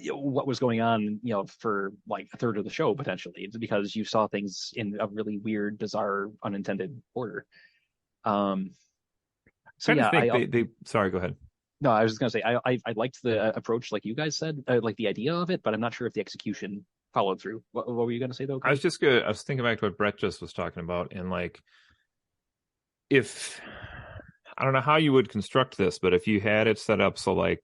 what was going on, for like a third of the show potentially, because you saw things in a really weird, bizarre, unintended order. So I yeah, think they sorry, go ahead. no, I was just gonna say I liked the approach, like you guys said, like the idea of it, but I'm not sure if the execution followed through. What were you gonna say though, Cody? I was thinking back to what Brett just was talking about, and like, if I don't know how you would construct this, but if you had it set up so like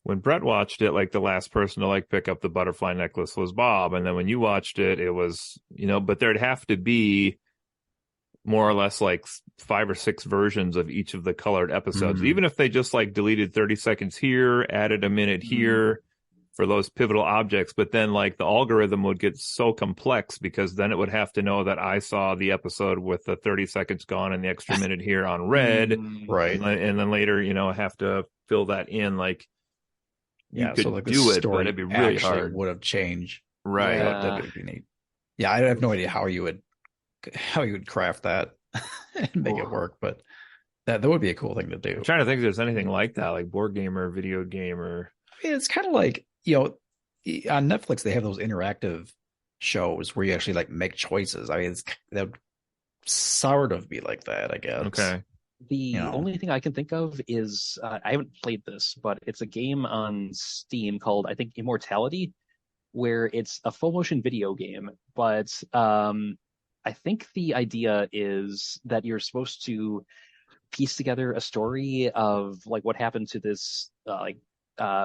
when Brett watched it, like the last person to like pick up the butterfly necklace was Bob, and then when you watched it, it was, but there'd have to be more or less like 5 or 6 versions of each of the colored episodes, even if they just like deleted 30 seconds here, added a minute here for those pivotal objects. But then like the algorithm would get so complex, because then it would have to know that I saw the episode with the 30 seconds gone and the extra minute here on red. Right. And then later, have to fill that in. Like, you could so like do the it, but it'd be really hard. would have changed. Right. That would be neat. Yeah, I have no idea how you would craft that and make it work, but that would be a cool thing to do. I'm trying to think if there's anything like that, like board game or video game or. I mean, it's kind of like, on Netflix they have those interactive shows where you actually like make choices. I mean, that would sort of be like that, I guess. Okay. The only thing I can think of is I haven't played this, but it's a game on Steam called, I think, Immortality, where it's a full motion video game. But I think the idea is that you're supposed to piece together a story of like what happened to this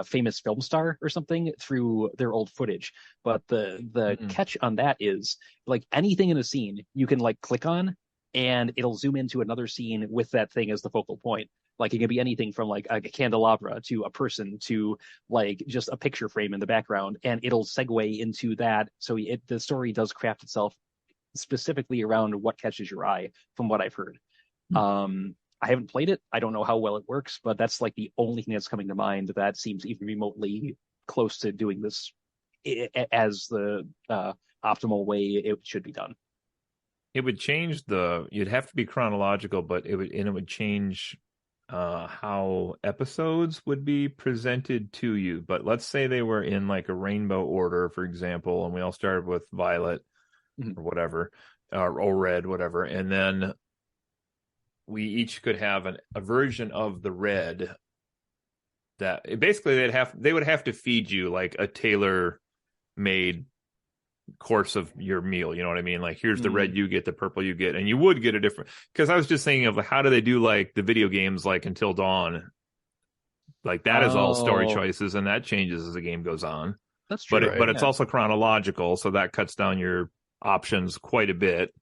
famous film star or something through their old footage. But the catch on that is like anything in a scene you can like click on, and it'll zoom into another scene with that thing as the focal point. Like it can be anything from like a candelabra to a person to like just a picture frame in the background, and it'll segue into that. So the story does craft itself specifically around what catches your eye, from what I've heard. I haven't played it. I don't know how well it works, but that's like the only thing that's coming to mind that seems even remotely close to doing this as the optimal way it should be done. It would change you'd have to be chronological, but it would change how episodes would be presented to you. But let's say they were in like a rainbow order, for example, and we all started with violet or whatever, or red, whatever, and then we each could have a version of the red that basically they would have to feed you like a tailor-made course of your meal, you know what I mean? Like, here's the red you get, the purple you get, and you would get a different, because I was just thinking of like, how do they do like the video games like Until Dawn? Like that is all story choices, and that changes as the game goes on. That's true. But it's also chronological, so that cuts down your options quite a bit.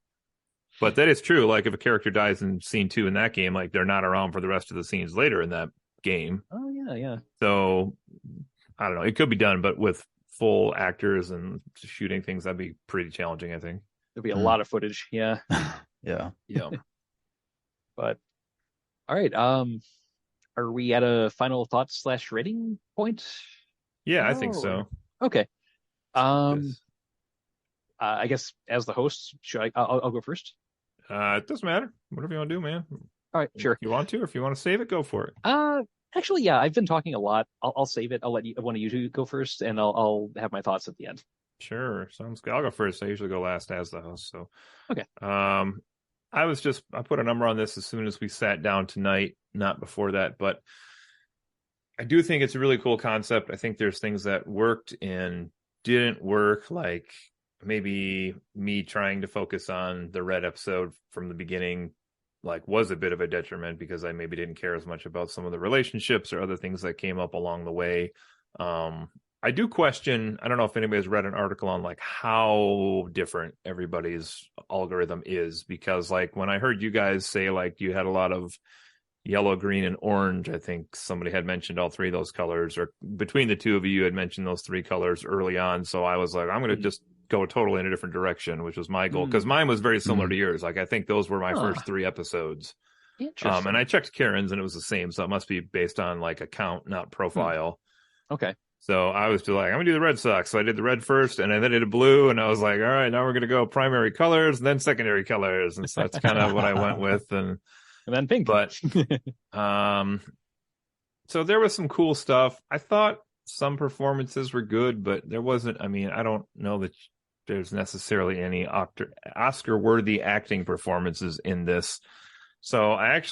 But that is true. Like if a character dies in scene 2 in that game, like they're not around for the rest of the scenes later in that game. Oh yeah. So I don't know. It could be done, but with full actors and shooting things, that'd be pretty challenging, I think. There'll be a lot of footage. Yeah. Yeah. But all right. Are we at a final thoughts / rating point? Yeah, I think so. Okay. I guess as the host, I'll go first? It doesn't matter. Whatever you want to do, man. All right, sure. If you want to, or if you want to save it, go for it. Actually, yeah, I've been talking a lot. I'll save it. I'll let one of you two go first, and I'll have my thoughts at the end. Sure, sounds good. I'll go first. I usually go last as the host. So, okay. I put a number on this as soon as we sat down tonight, not before that, but I do think it's a really cool concept. I think there's things that worked and didn't work, like maybe me trying to focus on the red episode from the beginning like was a bit of a detriment, because I maybe didn't care as much about some of the relationships or other things that came up along the way. I do question, I don't know if anybody's read an article on like how different everybody's algorithm is, because like when I heard you guys say like you had a lot of yellow, green, and orange, I think somebody had mentioned all 3 of those colors, or between the 2 of you had mentioned those 3 colors early on. So I was like, I'm going to just go totally in a different direction, which was my goal, because mine was very similar to yours. Like I think those were my first 3 episodes. And I checked Karen's and it was the same, so it must be based on like account, not profile. Okay. So I was just like, I'm gonna do the Red Sox. So I did the red first, and then I did blue, and I was like, all right, now we're gonna go primary colors and then secondary colors, and so that's kind of what I went with, and then pink. But so there was some cool stuff. I thought some performances were good, but there wasn't. I mean, I don't know that there's necessarily any Oscar-worthy acting performances in this. So I'm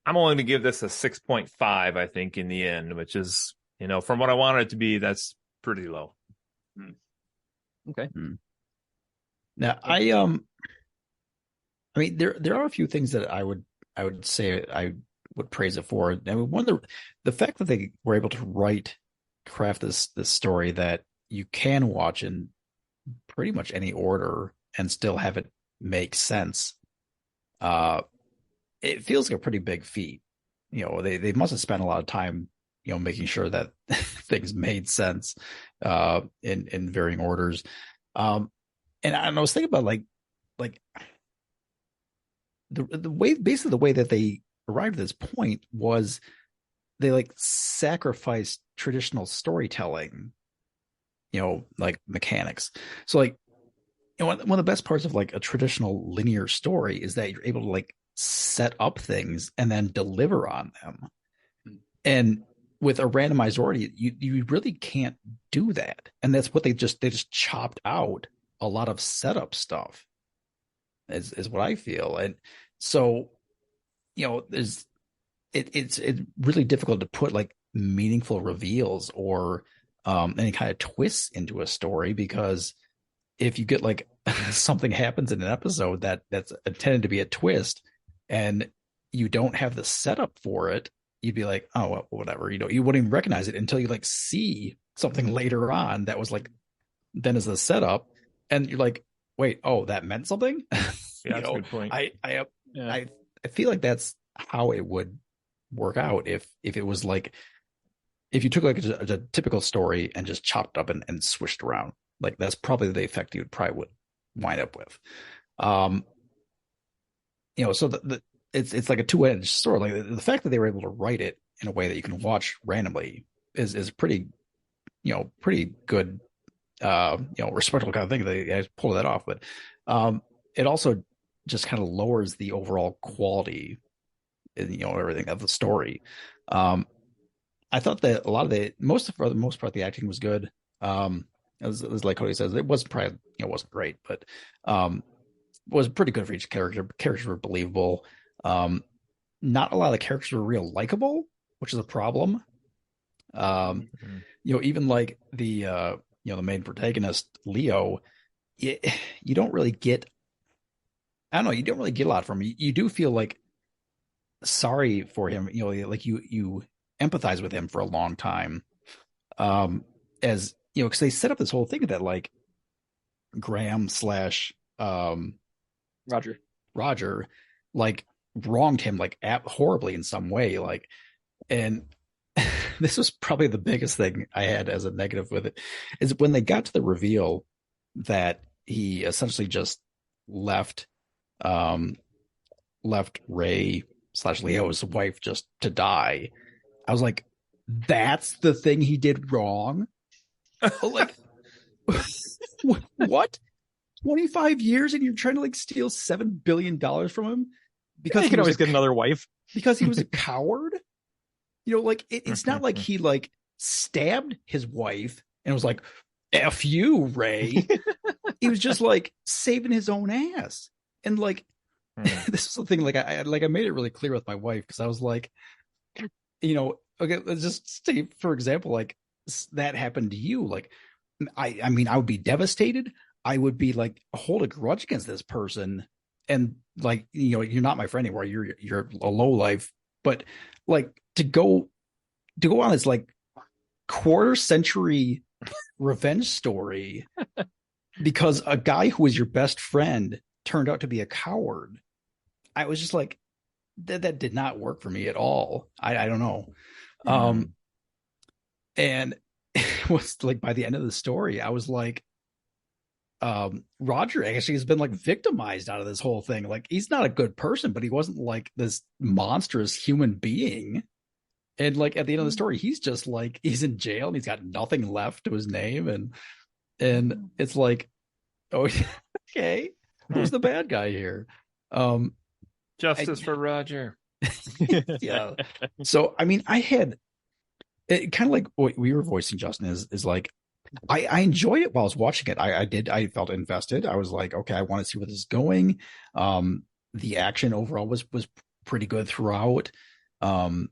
only to give this a 6.5, I think, in the end, which is, from what I wanted it to be, that's pretty low. Okay. Now, I mean, there are a few things that I would say I would praise it for. I mean, one of the fact that they were able to craft this story that you can watch in pretty much any order and still have it make sense. It feels like a pretty big feat. They must have spent a lot of time, making sure that things made sense in varying orders. And I was thinking about like the way, basically the way that they arrived at this point was they like sacrificed traditional storytelling, like mechanics. So like, one of the best parts of like a traditional linear story is that you're able to like set up things and then deliver on them. And with a randomized order, you really can't do that. And that's what they just chopped out a lot of setup stuff is what I feel. And so, it's really difficult to put like meaningful reveals or any kind of twists into a story, because if you get like something happens in an episode that's intended to be a twist and you don't have the setup for it, you'd be like, oh, well, whatever, you wouldn't even recognize it until you like see something later on that was like then as the setup, and you're like, wait, oh, that meant something. Yeah, that's a good point. I feel like that's how it would work out if it was like, if you took like a typical story and just chopped up and swished around. Like that's probably the effect you would wind up with. So it's like a two-edged sword. Like the fact that they were able to write it in a way that you can watch randomly is pretty good, respectable kind of thing. They pull that off, but it also just kind of lowers the overall quality, everything of the story. I thought that a lot of for the most part, the acting was good. As like Cody says, it wasn't probably, wasn't great, but was pretty good for each character. Characters were believable. Not a lot of the characters were real likable, which is a problem. Even like the main protagonist, Leo, you don't really get, I don't know, you don't really get a lot from him. You do feel like sorry for him, like you empathize with him for a long time. As because they set up this whole thing that like Graham / Roger like wronged him like horribly in some way, like, and this was probably the biggest thing I had as a negative with it, is when they got to the reveal that he essentially just left Ray / Leo's wife just to die. I was like, that's the thing he did wrong. Like, what? 25 years and you're trying to like steal $7 billion from him because he can always get another wife because he was a coward. Like it's not like he like stabbed his wife and was like, F you, Ray. He was just like saving his own ass. And like, this is the thing, like I made it really clear with my wife, because I was like, okay, let's just say, for example, like that happened to you. Like, I mean, I would be devastated. I would be like, hold a grudge against this person. And like, you're not my friend anymore. You're a lowlife. But like to go on this like quarter century revenge story because a guy who was your best friend turned out to be a coward. I was just like, that did not work for me at all. I don't know. And it was like, by the end of the story, I was like, Roger actually has been like victimized out of this whole thing. Like, he's not a good person, but he wasn't like this monstrous human being. And like at the end of the story, he's just like, he's in jail and he's got nothing left to his name. And it's like, oh, okay, who's the bad guy here? Justice for Roger. Yeah. So, I mean, I had it kind of like what we were voicing, Justin, is like I enjoyed it while I was watching it. I felt invested. I was like, okay, I want to see where this is going. The action overall was pretty good throughout. Um,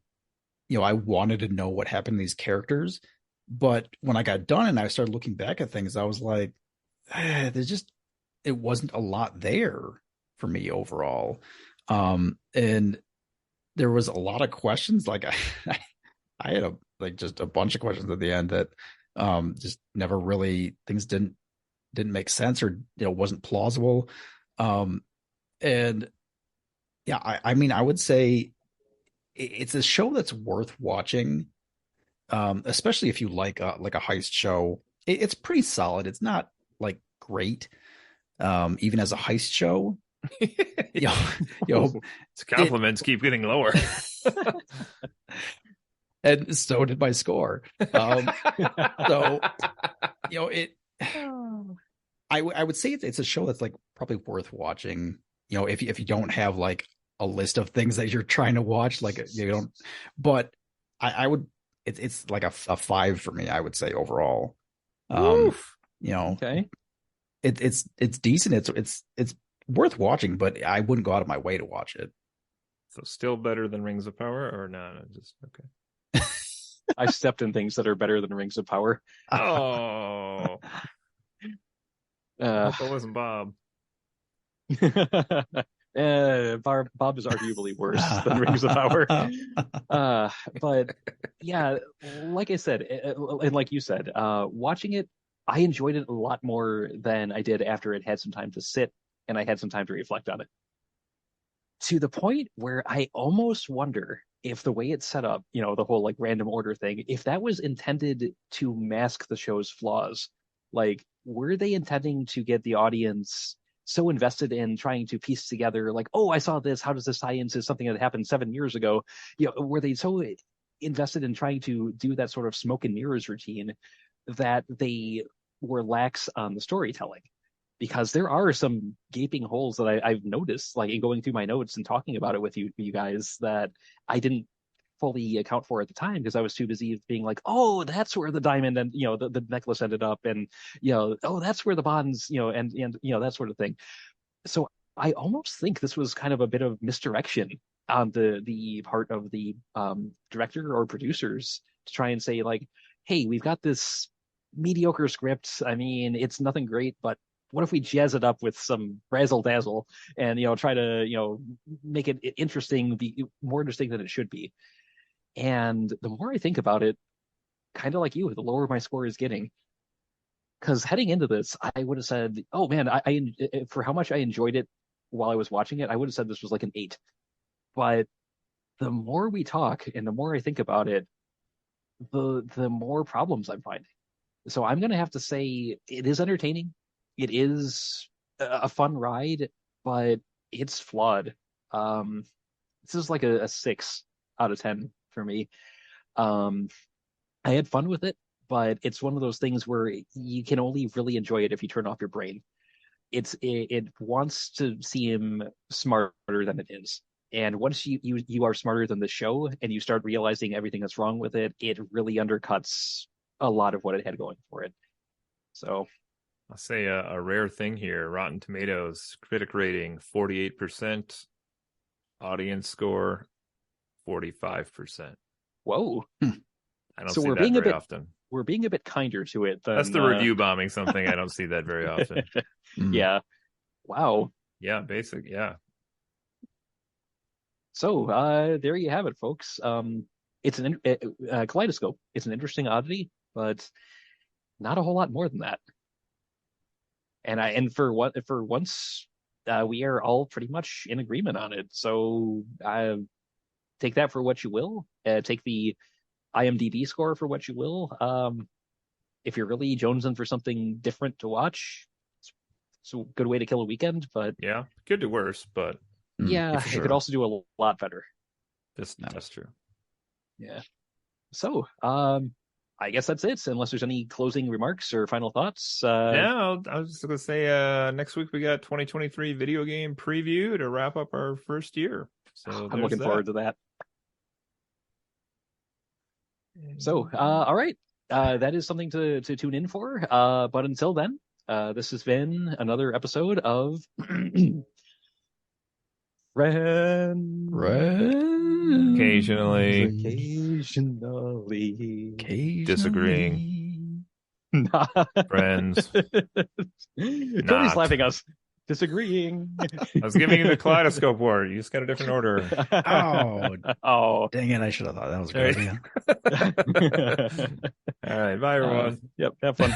I wanted to know what happened to these characters. But when I got done and I started looking back at things, I was like, it wasn't a lot there for me overall. And there was a lot of questions. Like I had just a bunch of questions at the end that just never really, things didn't make sense, or wasn't plausible. And yeah, I mean, I would say it's a show that's worth watching, especially if you like a heist show. It's pretty solid. It's not like great, even as a heist show. Its compliments keep getting lower. And so did my score. So I would say it's a show that's like probably worth watching. If you don't have like a list of things that you're trying to watch, like you don't. But I would. It's like a 5 for me, I would say overall. Okay. It's decent. It's worth watching, but I wouldn't go out of my way to watch it. So still better than Rings of Power, or no, just okay. I've stepped in things that are better than Rings of Power. Oh, I hope it wasn't Bob. Bob is arguably worse than Rings of Power. But yeah, like I said, and like you said, watching it, I enjoyed it a lot more than I did after it had some time to sit and I had some time to reflect on it. To the point where I almost wonder if the way it's set up, the whole like random order thing, if that was intended to mask the show's flaws. Like, were they intending to get the audience so invested in trying to piece together, like, oh, I saw this, how does this tie into something that happened 7 years ago? Were they so invested in trying to do that sort of smoke and mirrors routine that they were lax on the storytelling? Because there are some gaping holes that I've noticed, like in going through my notes and talking about it with you guys, that I didn't fully account for at the time because I was too busy being like, oh, that's where the diamond and the necklace ended up, and oh, that's where the bonds, and that sort of thing. So I almost think this was kind of a bit of misdirection on the part of the director or producers to try and say like, hey, we've got this mediocre script. I mean, it's nothing great, but what if we jazz it up with some razzle dazzle and try to make it interesting, be more interesting than it should be. And the more I think about it, kind of like you, the lower my score is getting. Because heading into this, I would have said, oh man, I for how much I enjoyed it while I was watching it, I would have said this was like an 8. But the more we talk and the more I think about it, the more problems I'm finding. So I'm gonna have to say it is entertaining. It is a fun ride, but it's flawed. This is like a 6 out of 10 for me. I had fun with it, but it's one of those things where you can only really enjoy it if you turn off your brain. It wants to seem smarter than it is. And once you are smarter than the show and you start realizing everything that's wrong with it, it really undercuts a lot of what it had going for it. So I'll say a rare thing here. Rotten Tomatoes critic rating 48%, audience score 45%. Whoa. I don't see that very often. We're being a bit kinder to it than that's the review bombing something. I don't see that very often. Yeah. Wow. Yeah, basic. Yeah. So there you have it, folks. It's an Kaleidoscope. It's an interesting oddity, but not a whole lot more than that. And for once, we are all pretty much in agreement on it. So take that for what you will. Take the IMDb score for what you will. If you're really jonesing for something different to watch, it's a good way to kill a weekend. But yeah, good to worse, but yeah, it could also do a lot better. That's true. Yeah. So I guess that's it, unless there's any closing remarks or final thoughts. No, I was just going to say next week we got 2023 video game preview to wrap up our first year. So I'm looking forward to that. So, all right. That is something to tune in for. But until then, this has been another episode of Friends. Occasionally disagreeing. Friends. Cody's Not. slapping us. Disagreeing. I was giving you the Kaleidoscope word. You just got a different order. Oh, dang it. I should have thought that was a good idea. All right. Bye, everyone. Yep. Have fun.